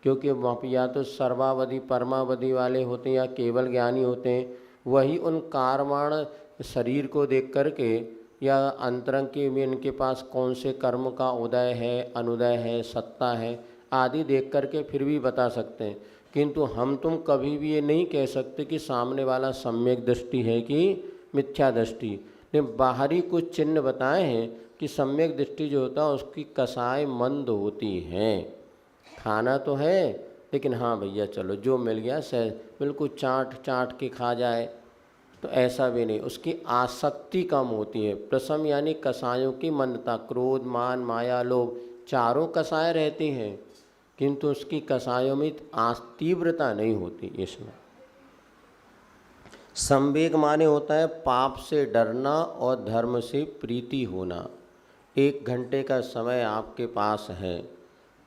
क्योंकि वहाँ या तो सर्वावधि परमावधि वाले होते हैं या केवल ज्ञानी होते हैं। वही उन कारवाण शरीर को देख करके या अंतरंग के में इनके पास कौन से कर्म का उदय है, अनुदय है, सत्ता है आदि देख करके फिर भी बता सकते हैं। किंतु हम तुम कभी भी ये नहीं कह सकते कि सामने वाला सम्यक दृष्टि है कि मिथ्या दृष्टि। ने बाहरी कुछ चिन्ह बताए हैं कि सम्यक दृष्टि जो होता है उसकी कसाई मंद होती है। खाना तो है लेकिन हाँ भैया चलो जो मिल गया सह बिल्कुल चाट चाट के खा जाए, तो ऐसा भी नहीं, उसकी आसक्ति कम होती है। प्रशम यानी कसायों की मंदता, क्रोध, मान, माया, लोभ, चारों कसाय रहती हैं किंतु उसकी कसायों में तीव्रता नहीं होती इसमें। संवेग माने होता है पाप से डरना और धर्म से प्रीति होना। 1 घंटे का समय आपके पास है,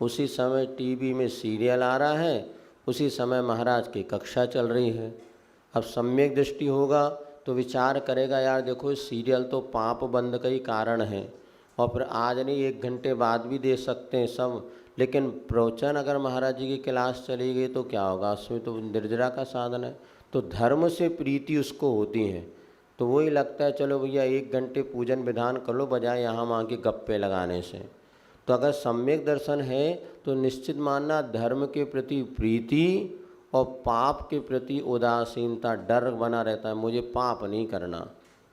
उसी समय टीवी में सीरियल आ रहा है, उसी समय महाराज की कक्षा चल रही है। अब सम्यक दृष्टि होगा तो विचार करेगा यार देखो सीरियल तो पाप बंद का ही कारण है, और फिर आज नहीं 1 घंटे बाद भी दे सकते हैं सब, लेकिन प्रवचन अगर महाराज जी की क्लास चली गई तो क्या होगा, उसमें तो निर्जरा का साधन है। तो धर्म से प्रीति उसको होती है, तो वही लगता है चलो भैया 1 घंटे पूजन विधान कर लो बजाय यहाँ वहाँ के गप्पे लगाने से। तो अगर सम्यक दर्शन है तो निश्चित मानना धर्म के प्रति प्रीति और पाप के प्रति उदासीनता, डर बना रहता है, मुझे पाप नहीं करना।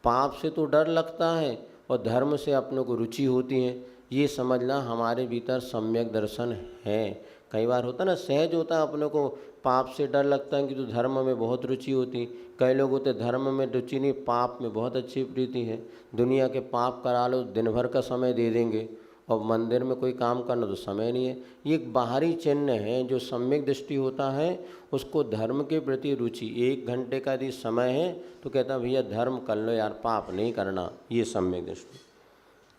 पाप से तो डर लगता है और धर्म से अपनों को रुचि होती है, ये समझना हमारे भीतर सम्यक दर्शन है। कई बार होता ना सहज होता है अपनों को पाप से डर लगता है कि तो धर्म में बहुत रुचि होती। कई लोग होते धर्म में रुचि नहीं, पाप में बहुत अच्छी प्रीति है। दुनिया के पाप करा लो दिन भर का समय दे देंगे और मंदिर में कोई काम करना तो समय नहीं है। ये एक बाहरी चिन्ह है। जो सम्यक दृष्टि होता है उसको धर्म के प्रति रुचि, 1 घंटे का यदि समय है तो कहता भैया धर्म कर लो यार, पाप नहीं करना, ये सम्यक दृष्टि।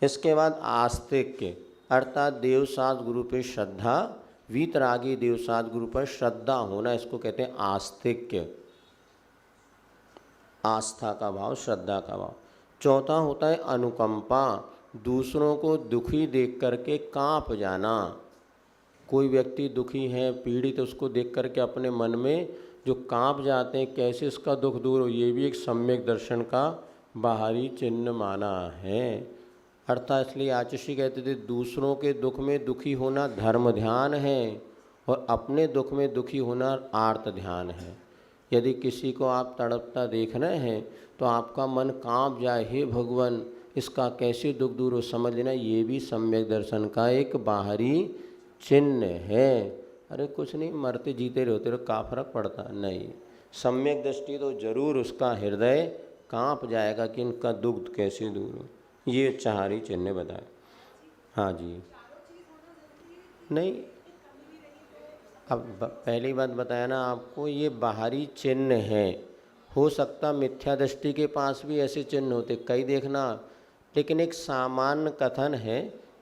इसके बाद आस्तिक अर्थात देवसात गुरु पे श्रद्धा, वीतरागी देवसात गुरु पर श्रद्धा होना, इसको कहते हैं आस्तिक्य, आस्था का भाव, श्रद्धा का भाव। चौथा होता है अनुकंपा, दूसरों को दुखी देख करके कांप जाना। कोई व्यक्ति दुखी है, पीड़ित, उसको देख करके अपने मन में जो कांप जाते हैं, कैसे उसका दुख दूर हो, ये भी एक सम्यक दर्शन का बाहरी चिन्ह माना है। अर्थात इसलिए आचार्य कहते थे दूसरों के दुख में दुखी होना धर्म ध्यान है और अपने दुख में दुखी होना आर्त ध्यान है। यदि किसी को आप तड़पता देख रहे हैं तो आपका मन कांप जाए, हे भगवान इसका कैसे दुख दूर हो, समझ लेना ये भी सम्यक दर्शन का एक बाहरी चिन्ह है। अरे कुछ नहीं, मरते जीते रहते रहो, क्या फर्क पड़ता, नहीं, सम्यक दृष्टि तो जरूर उसका हृदय कांप जाएगा कि इनका दुख कैसे दूर हो। ये 4 ही चिन्ह बताए। हाँ जी, नहीं अब पहली बात बताया ना आपको, ये बाहरी चिन्ह है। हो सकता मिथ्या दृष्टि के पास भी ऐसे चिन्ह होते, कई देखना, लेकिन एक सामान्य कथन है,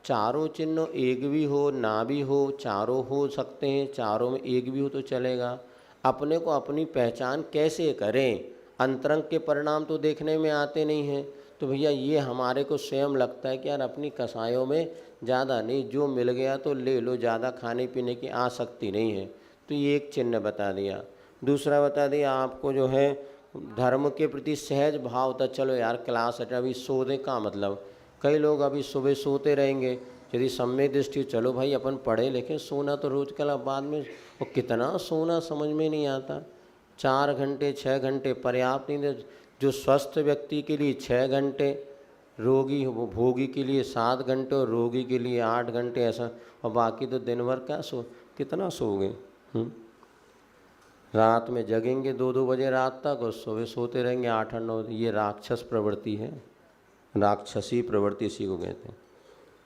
चारों चिन्ह एक भी हो ना भी हो, चारों हो सकते हैं, चारों में एक भी हो तो चलेगा। अपने को अपनी पहचान कैसे करें, अंतरंग के परिणाम तो देखने में आते नहीं हैं, तो भैया ये हमारे को स्वयं लगता है कि यार अपनी कसायों में ज़्यादा नहीं, जो मिल गया तो ले लो, ज़्यादा खाने पीने की आसक्ति नहीं है। तो ये एक चिन्ह बता दिया। दूसरा बता दिया आपको जो है धर्म के प्रति सहज भाव होता, चलो यार क्लास है अभी सो दें, का मतलब कई लोग अभी सुबह सोते रहेंगे, यदि सम्यक दृष्टि चलो भाई अपन पढ़े लेकिन सोना तो रोज कल बाद में, और कितना सोना समझ में नहीं आता। 4 घंटे 6 घंटे पर्याप्त नींद, जो स्वस्थ व्यक्ति के लिए 6 घंटे, रोगी भोगी के लिए 7 घंटे और रोगी के लिए 8 घंटे ऐसा, और बाकी तो दिन भर क्या कितना सोओगे। रात में जगेंगे 2-2 बजे रात तक और सुबह सोते रहेंगे 8-9। ये राक्षस प्रवृत्ति है, राक्षसी प्रवृत्ति इसी को कहते हैं।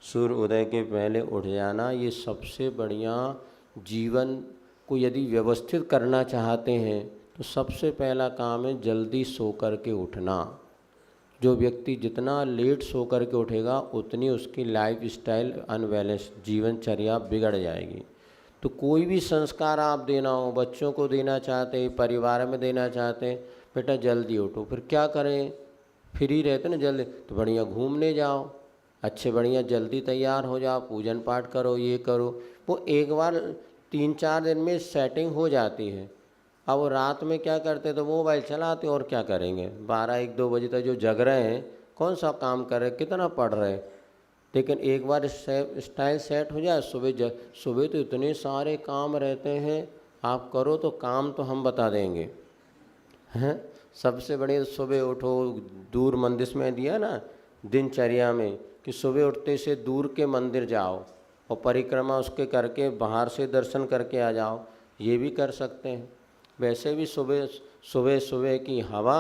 सूर्य उदय के पहले उठ जाना, ये सबसे बढ़िया। जीवन को यदि व्यवस्थित करना चाहते हैं तो सबसे पहला काम है जल्दी सो कर के उठना। जो व्यक्ति जितना लेट सो कर के उठेगा उतनी उसकी लाइफ स्टाइल अनबैलेंस जीवनचर्या बिगड़ जाएगी। तो कोई भी संस्कार आप देना हो, बच्चों को देना चाहते हैं, परिवार में देना चाहते हैं, बेटा जल्दी उठो। फिर क्या करें, फ्री रहते ना जल्दी, तो बढ़िया घूमने जाओ, अच्छे बढ़िया जल्दी तैयार हो जाओ, पूजन पाठ करो, ये करो। वो एक बार 3-4 दिन में सेटिंग हो जाती है। अब वो रात में क्या करते, तो मोबाइल चलाते और क्या करेंगे, 12-1-2 बजे तक जो जग रहे हैं, कौन सा काम कर रहे, कितना पढ़ रहे हैं। लेकिन एक बार स्टाइल सेट हो जाए, सुबह तो इतने सारे काम रहते हैं, आप करो तो काम तो हम बता देंगे हैं। सबसे बड़ी सुबह उठो, दूर मंदिर में दिया ना दिनचर्या में कि सुबह उठते से दूर के मंदिर जाओ और परिक्रमा उसके करके बाहर से दर्शन करके आ जाओ, ये भी कर सकते हैं। वैसे भी सुबह की हवा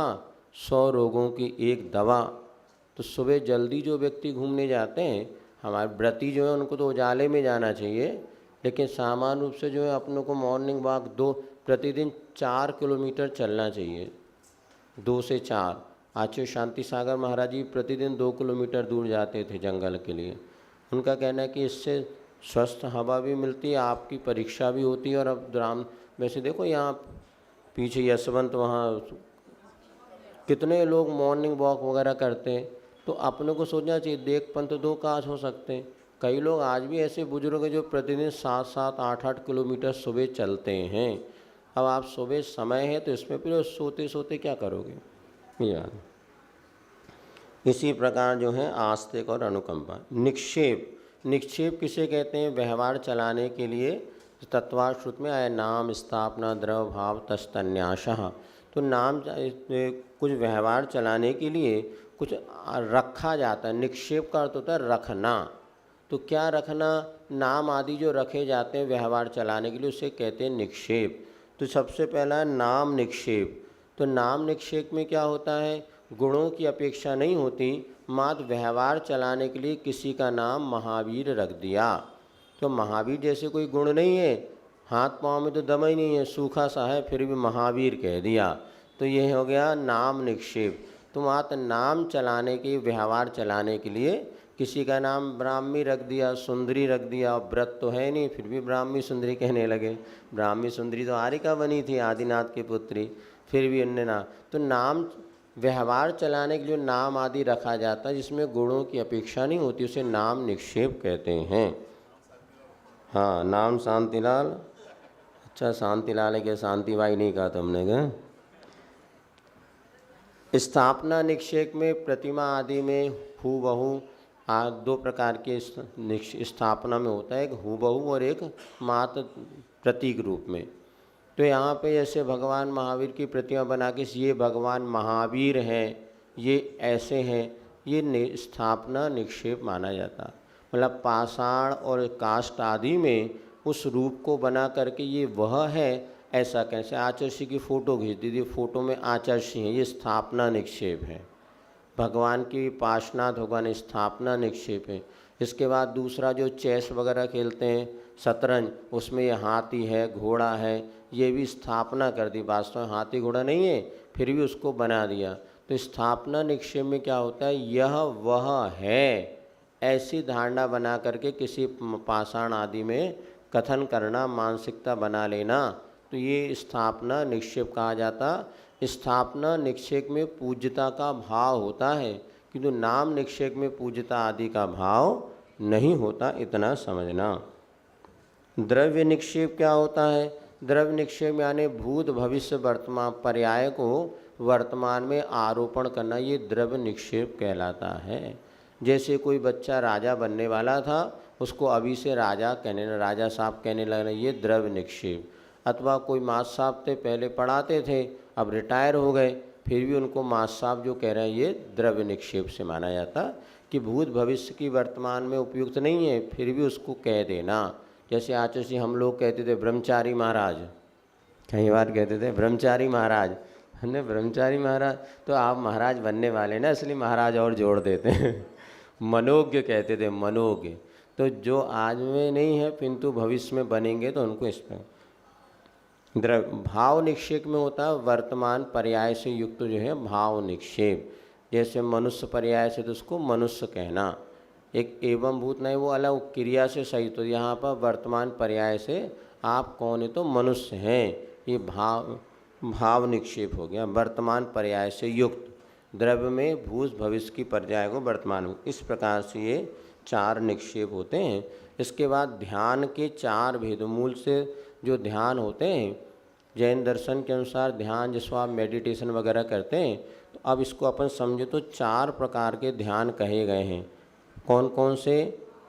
100 रोगों की एक दवा। तो सुबह जल्दी जो व्यक्ति घूमने जाते हैं, हमारे व्रती जो है उनको तो उजाले में जाना चाहिए, लेकिन सामान्य रूप से जो है अपनों को मॉर्निंग वॉक प्रतिदिन 4 किलोमीटर चलना चाहिए, 2 से 4। आचार्य शांति सागर महाराज जी प्रतिदिन 2 किलोमीटर दूर जाते थे जंगल के लिए। उनका कहना है कि इससे स्वस्थ हवा भी मिलती है, आपकी परीक्षा भी होती है। और अब राम वैसे देखो यहाँ पीछे यशवंत, वहाँ कितने लोग मॉर्निंग वॉक वगैरह करते हैं। तो अपने को सोचना चाहिए, देखपन तो 2 काज हो सकते हैं। कई लोग आज भी ऐसे बुजुर्ग हैं जो प्रतिदिन 7-7, 8-8 किलोमीटर सुबह चलते हैं। अब आप सुबह समय है तो इसमें फिर सोते सोते क्या करोगे यार। इसी प्रकार जो है आस्तिक और अनुकंपा। निक्षेप किसे कहते हैं, व्यवहार चलाने के लिए। तत्वाश्रुत में आया नाम स्थापना द्रव भाव तस्तन्यासः। तो नाम कुछ व्यवहार चलाने के लिए कुछ रखा जाता है। निक्षेप का अर्थ होता है रखना। तो क्या रखना, नाम आदि जो रखे जाते हैं व्यवहार चलाने के लिए उसे कहते हैं निक्षेप। तो सबसे पहला नाम निक्षेप। तो नाम निक्षेप में क्या होता है, गुणों की अपेक्षा नहीं होती, मात्र व्यवहार चलाने के लिए किसी का नाम महावीर रख दिया। तो महावीर जैसे कोई गुण नहीं है, हाथ पाँव में तो दम ही नहीं है, सूखा सा है, फिर भी महावीर कह दिया, तो ये हो गया नाम निक्षेप। तो मात्र नाम चलाने के, व्यवहार चलाने के लिए किसी का नाम ब्राह्मी रख दिया, सुंदरी रख दिया। व्रत तो है नहीं, फिर भी ब्राह्मी सुंदरी कहने लगे। ब्राह्मी सुंदरी तो आरिका बनी थी, आदिनाथ की पुत्री, फिर भी उनने नाम। तो नाम व्यवहार चलाने के लिए नाम आदि रखा जाता है जिसमें गुणों की अपेक्षा नहीं होती, उसे नाम निक्षेप कहते हैं। हाँ, नाम शांतिलाल। अच्छा, शांतिलाल है क्या, शांतिबाई नहीं कहा तुमने क्या। स्थापना निक्षेप में प्रतिमा आदि में हूबहू 2 प्रकार के स्थापना में होता है, एक हूबहू और एक मात्र प्रतीक रूप में। तो यहाँ पे जैसे भगवान महावीर की प्रतिमा बना के ये भगवान महावीर हैं, ये ऐसे हैं, ये स्थापना निक्षेप माना जाता। मतलब पाषाण और काष्ठ आदि में उस रूप को बना करके ये वह है ऐसा। कैसे आचार्य की फ़ोटो खींच दीजिए, फ़ोटो में आचार्य हैं, ये स्थापना निक्षेप है। भगवान की पार्श्वनाथ भगवान स्थापना निक्षेप है। इसके बाद दूसरा जो चेस वगैरह खेलते हैं, शतरंज, उसमें ये हाथी है, घोड़ा है, ये भी स्थापना कर दी। वास्तव में हाथी घोड़ा नहीं है, फिर भी उसको बना दिया। तो स्थापना निक्षेप में क्या होता है, यह वह है ऐसी धारणा बना करके किसी पाषाण आदि में कथन करना, मानसिकता बना लेना, तो ये स्थापना निक्षेप कहा जाता। स्थापना निक्षेप में पूज्यता का भाव होता है किंतु नाम निक्षेप में पूज्यता आदि का भाव नहीं होता, इतना समझना। द्रव्य निक्षेप क्या होता है? द्रव्य निक्षेप यानी भूत भविष्य वर्तमान पर्याय को वर्तमान में आरोपण करना, ये द्रव्य निक्षेप कहलाता है। जैसे कोई बच्चा राजा बनने वाला था, उसको अभी से राजा राजा साहब कहने लगना, ये द्रव्य निक्षेप। अथवा कोई मास्टर साहब थे, पहले पढ़ाते थे, अब रिटायर हो गए, फिर भी उनको मास्टर साहब जो कह रहे हैं, ये द्रव्य निक्षेप से माना जाता कि भूत भविष्य की वर्तमान में उपयुक्त नहीं है, फिर भी उसको कह देना। जैसे आचर्य हम लोग कहते थे ब्रह्मचारी महाराज, कई बार कहते थे ब्रह्मचारी महाराज, हमने ब्रह्मचारी महाराज, तो आप महाराज बनने वाले ना, इसलिए महाराज और जोड़ देते हैं। मनोज्ञ कहते थे, मनोज्ञ। तो जो आज में नहीं है किंतु भविष्य में बनेंगे, तो उनको इस पर भाव निक्षेप में होता है वर्तमान पर्याय से युक्त जो है भाव निक्षेप। जैसे मनुष्य पर्याय से तो उसको मनुष्य कहना, एक एवं भूत नहीं, वो अलग क्रिया से सही। तो यहाँ पर वर्तमान पर्याय से आप कौन है? तो मनुष्य हैं, ये भाव निक्षेप हो गया, वर्तमान पर्याय से युक्त। द्रव्य में भूत भविष्य की पर्याय को वर्तमान में, इस प्रकार से ये 4 निक्षेप होते हैं। इसके बाद ध्यान के 4 भेद, मूल से जो ध्यान होते हैं जैन दर्शन के अनुसार ध्यान, जिसको आप मेडिटेशन वगैरह करते हैं, तो अब इसको अपन समझे तो 4 प्रकार के ध्यान कहे गए हैं। कौन कौन से?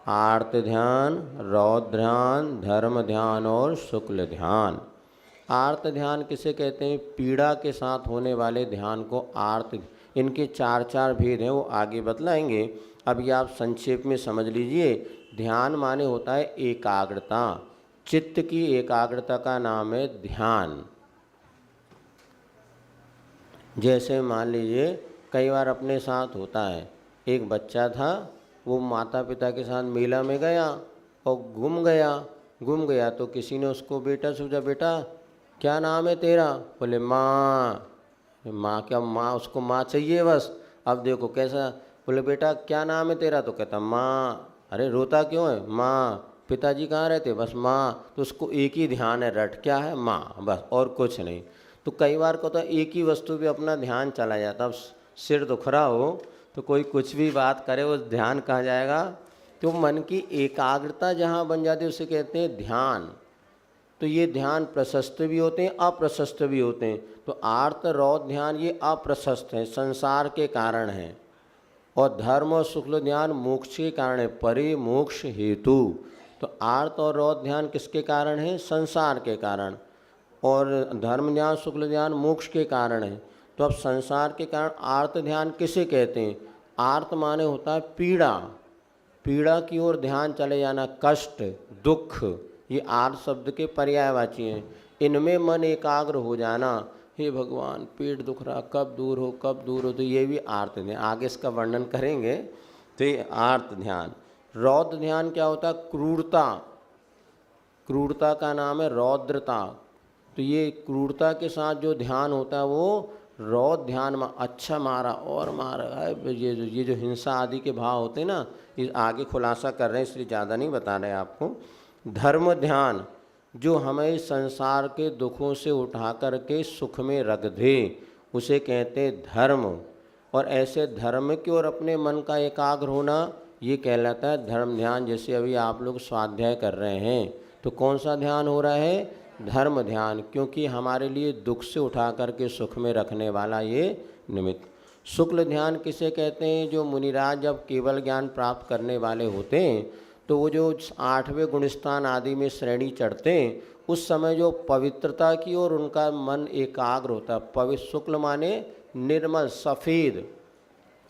आर्त ध्यान, रौद्र ध्यान, धर्म ध्यान और शुक्ल ध्यान। आर्त ध्यान किसे कहते हैं? पीड़ा के साथ होने वाले ध्यान को आर्त, इनके 4 भेद हैं, वो आगे बतलाएंगे। अभी आप संक्षेप में समझ लीजिए। ध्यान माने होता है एकाग्रता, चित्त की एकाग्रता का नाम है ध्यान। जैसे मान लीजिए कई बार अपने साथ होता है, एक बच्चा था, वो माता पिता के साथ मेला में गया और गुम गया तो किसी ने उसको बेटा पूछा, बेटा क्या नाम है तेरा? बोले माँ। माँ क्या? माँ, उसको माँ चाहिए बस। अब देखो कैसा, बोले बेटा क्या नाम है तेरा? तो कहता माँ। अरे रोता क्यों है? माँ। पिताजी कहाँ रहते? बस माँ। तो उसको एक ही ध्यान है, रट क्या है? माँ, बस, और कुछ नहीं। तो कई बार को तो एक ही वस्तु पे अपना ध्यान चला जाता। अब सिर दुख रहा हो तो कोई कुछ भी बात करे, वो ध्यान कहाँ जाएगा? तो मन की एकाग्रता जहाँ बन जाती है उसे कहते हैं ध्यान। तो ये ध्यान प्रशस्त भी होते हैं, अप्रशस्त भी होते हैं। तो आर्त रौद्र ध्यान ये अप्रशस्त है, संसार के कारण है, और धर्म और शुक्ल ध्यान मोक्ष के कारण है, परे मोक्ष हेतु। तो आर्त और रौद्र ध्यान किसके कारण है? संसार के कारण। और धर्म ध्यान शुक्ल ध्यान मोक्ष के कारण है। तो अब संसार के कारण आर्त ध्यान किसे कहते हैं? आर्त माने होता है पीड़ा, पीड़ा की ओर ध्यान चले जाना, कष्ट, दुख, ये आर्त शब्द के पर्यायवाची हैं। इनमें मन एकाग्र हो जाना, हे भगवान पेट दुख रहा, कब दूर हो कब दूर हो, तो ये भी आर्त ध्यान। आगे इसका वर्णन करेंगे। तो ये आर्त ध्यान। रौद्र ध्यान क्या होता है? क्रूरता, क्रूरता का नाम है रौद्रता। तो ये क्रूरता के साथ जो ध्यान होता है वो रौद्र ध्यान में, अच्छा मारा और मारा है, ये जो हिंसा आदि के भाव होते हैं ना, ये आगे खुलासा कर रहे हैं, इसलिए ज़्यादा नहीं बता रहे आपको। धर्म ध्यान जो हमें संसार के दुखों से उठा करके सुख में रख दे, उसे कहते हैं धर्म। और ऐसे धर्म की ओर अपने मन का एकाग्र होना, ये कहलाता है धर्म ध्यान। जैसे अभी आप लोग स्वाध्याय कर रहे हैं, तो कौन सा ध्यान हो रहा है? धर्म ध्यान, क्योंकि हमारे लिए दुख से उठा करके सुख में रखने वाला ये निमित्त। शुक्ल ध्यान किसे कहते हैं? जो मुनिराज जब केवल ज्ञान प्राप्त करने वाले होते हैं, तो वो जो 8वें गुणस्थान आदि में श्रेणी चढ़ते हैं, उस समय जो पवित्रता की ओर उनका मन एकाग्र होता है। पवित्र, शुक्ल माने निर्मल, सफ़ेद,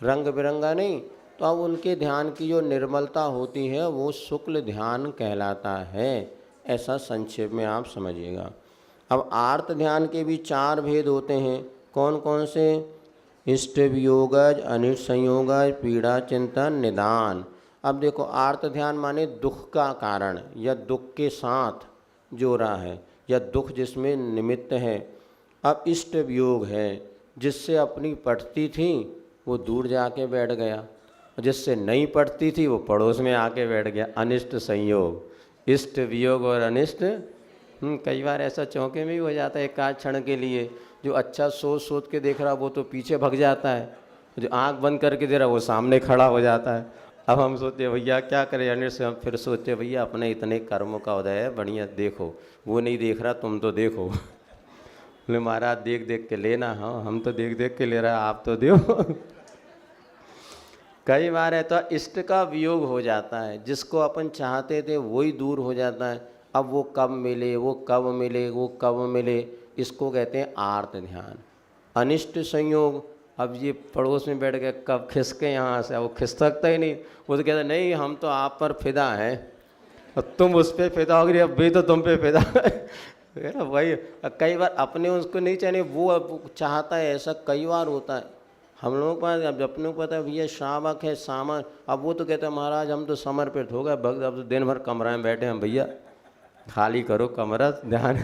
रंग बिरंगा नहीं। तो अब उनके ध्यान की जो निर्मलता होती है वो शुक्ल ध्यान कहलाता है। ऐसा संक्षेप में आप समझिएगा। अब आर्त ध्यान के भी 4 भेद होते हैं। कौन कौन से? इष्ट वियोगज, अनिष्ट संयोगज, पीड़ा चिंतन, निदान। अब देखो, आर्त ध्यान माने दुख का कारण या दुख के साथ जोड़ा है, या दुख जिसमें निमित्त है। अब इष्ट वियोग है, जिससे अपनी पटती थी वो दूर जाके बैठ गया, जिससे नहीं पटती थी वो पड़ोस में आके बैठ गया। अनिष्ट संयोग, इष्ट वियोग और अनिष्ट। कई बार ऐसा चौंके में भी हो जाता है एक आध क्षण के लिए, जो अच्छा सोच के देख रहा वो तो पीछे भग जाता है, जो आंख बंद करके दे रहा वो सामने खड़ा हो जाता है। अब हम सोचते भैया क्या करें, अन्य से हम फिर सोचते भैया अपने इतने कर्मों का उदय है, बढ़िया देखो, वो नहीं देख रहा तुम तो देखो। बोले महाराज देख देख के लेना, हाँ हम तो देख देख के ले रहा है, आप तो दो। कई बार है तो इष्ट का वियोग हो जाता है, जिसको अपन चाहते थे वही दूर हो जाता है। अब वो कब मिले, वो कब मिले, वो कब मिले, इसको कहते हैं आर्त ध्यान। अनिष्ट संयोग, अब ये पड़ोस में बैठ गए, कब खिसके यहाँ से, वो खिस सकता ही नहीं। वो तो कहता नहीं हम तो आप पर फिदा हैं और तुम उस पर फिदा हो गई, अब भी तो तुम पे फिदा है ना। वही कई बार अपने उसको नहीं चाहिए, वो अब चाहता है, ऐसा कई बार होता है हम लोगों के पास। अब अपने को पता है भैया श्रावक है सामर, अब वो तो कहता है महाराज हम तो समर्पित हो गए भक्त, अब तो दिन भर कमरा में बैठे हैं, भैया खाली करो कमरा ध्यान।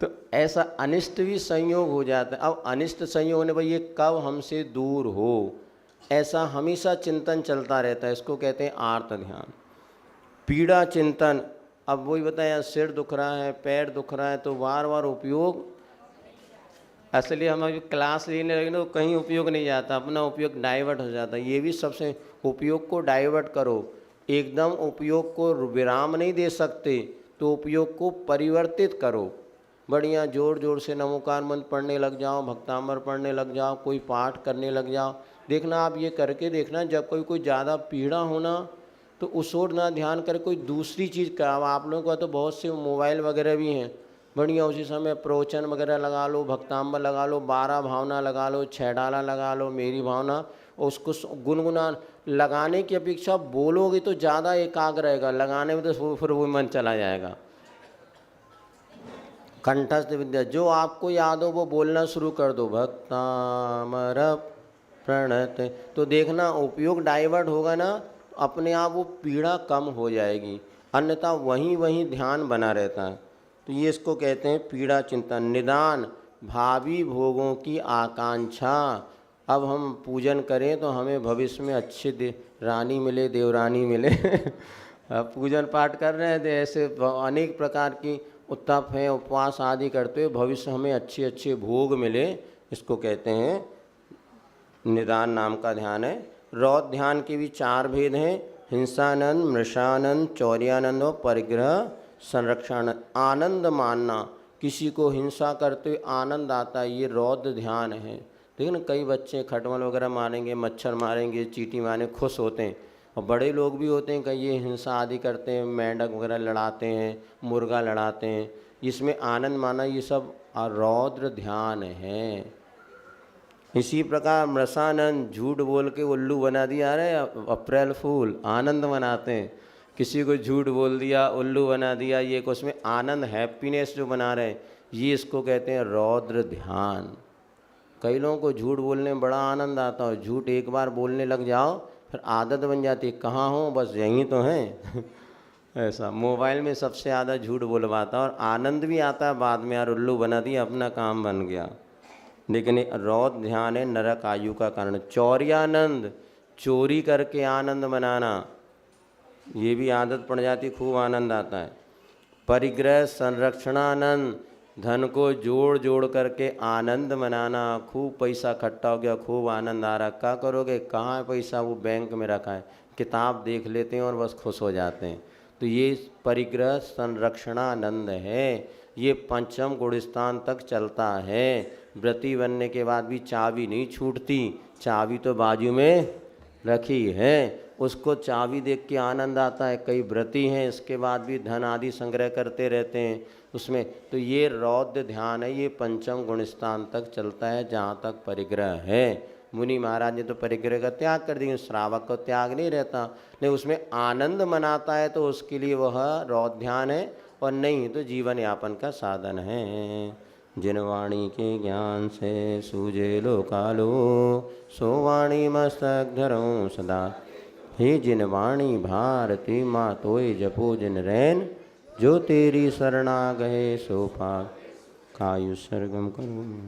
तो ऐसा अनिष्ट भी संयोग हो जाता है। अब अनिष्ट संयोग होने पर ये कब हमसे दूर हो, ऐसा हमेशा चिंतन चलता रहता है, इसको कहते हैं आर्त ध्यान। पीड़ा चिंतन, अब वही बताया सिर दुख रहा है, पैर दुख रहा है, तो बार बार उपयोग, असली हम अभी क्लास लेने लगे तो कहीं उपयोग नहीं जाता, अपना उपयोग डाइवर्ट हो जाता है। ये भी सबसे, उपयोग को डाइवर्ट करो, एकदम उपयोग को विराम नहीं दे सकते तो उपयोग को परिवर्तित करो। बढ़िया जोर जोर से नमोकार मंत्र पढ़ने लग जाओ, भक्तामर पढ़ने लग जाओ, कोई पाठ करने लग जाओ। देखना आप ये करके देखना, जब कोई ज़्यादा पीड़ा होना तो उस ओर ना ध्यान कर, कोई दूसरी चीज़ का। आप लोगों का तो बहुत से मोबाइल वगैरह भी हैं, बढ़िया उसी समय प्रवचन वगैरह लगा लो, भक्तांबर लगा लो, 12 भावना लगा लो, 6 डाला लगा लो, मेरी भावना, और उसको गुनगुना। लगाने की अपेक्षा बोलोगे तो ज़्यादा एकाग्र रहेगा, लगाने में तो फिर वो मन चला जाएगा। कंठस्थ विद्या, जो आपको याद हो वो बोलना शुरू कर दो, भक्तामर प्रणत। तो देखना उपयोग डाइवर्ट होगा ना, अपने आप वो पीड़ा कम हो जाएगी, अन्यथा वहीं वहीं ध्यान बना रहता है। तो ये इसको कहते हैं पीड़ा चिंतन। निदान, भावी भोगों की आकांक्षा, अब हम पूजन करें तो हमें भविष्य में अच्छे रानी मिले, देवरानी मिले। अब पूजन पाठ कर रहे थे, ऐसे अनेक प्रकार की उत्तप हैं, उपवास आदि करते हुए भविष्य हमें अच्छे अच्छे भोग मिले, इसको कहते हैं निदान नाम का ध्यान है। रौद्र ध्यान के भी 4 भेद हैं, हिंसानंद, मृषानंद, चौर्यानंद और परिग्रह संरक्षण। आनंद मानना, किसी को हिंसा करते हुए आनंद आता है, ये रौद्र ध्यान है। देखिए ना, कई बच्चे खटमल वगैरह मारेंगे, मच्छर मारेंगे, चींटी मारेंगे, खुश होते हैं। और बड़े लोग भी होते हैं कई, ये हिंसा आदि करते हैं, मेंढक वगैरह लड़ाते हैं, मुर्गा लड़ाते हैं, इसमें आनंद माना, ये सब रौद्र ध्यान है। इसी प्रकार मृषानंद, झूठ बोल के उल्लू बना दिया, अरे अप्रैल फूल, आनंद मनाते हैं। किसी को झूठ बोल दिया, उल्लू बना दिया, ये उसमें आनंद, हैप्पीनेस जो बना रहे, ये इसको कहते हैं रौद्र ध्यान। कई लोगों को झूठ बोलने में बड़ा आनंद आता है, झूठ एक बार बोलने लग जाओ फिर आदत बन जाती है, कहाँ हो बस यहीं तो हैं। ऐसा मोबाइल में सबसे ज़्यादा झूठ बोलवाता और आनंद भी आता है बाद में, यार उल्लू बना दिया, अपना काम बन गया। लेकिन रौद्र ध्यान है नरक आयु का कारण। चौर्यानंद, चोरी करके आनंद मनाना, ये भी आदत पड़ जाती, खूब आनंद आता है। परिग्रह संरक्षणानंद, धन को जोड़ जोड़ करके आनंद मनाना, खूब पैसा इकट्ठा हो गया, खूब आनंद आ रहा, क्या करोगे, कहाँ है पैसा, वो बैंक में रखा है, किताब देख लेते हैं और बस खुश हो जाते हैं। तो ये परिग्रह संरक्षणानंद है, ये 5म गुण स्थान तक चलता है। व्रती बनने के बाद भी चाबी नहीं छूटती, चाबी तो बाजू में रखी है, उसको चाबी देख के आनंद आता है। कई व्रती हैं इसके बाद भी धन आदि संग्रह करते रहते हैं उसमें। तो ये रौद्र ध्यान है, ये 5म गुण स्थान तक चलता है जहाँ तक परिग्रह है। मुनि महाराज ने तो परिग्रह का त्याग कर दिया, श्रावक का त्याग नहीं रहता, नहीं उसमें आनंद मनाता है तो उसके लिए वह रौद्र ध्यान है, और नहीं तो जीवन यापन का साधन है। जिन वाणी के ज्ञान से सूझे लोकालो, सो वाणी मस्तक धरो सदा। हे जिन वाणी भारती माँ तोय जपो जिन रैन, जो तेरी शरणा गए सो पार, कायु सरगम करो।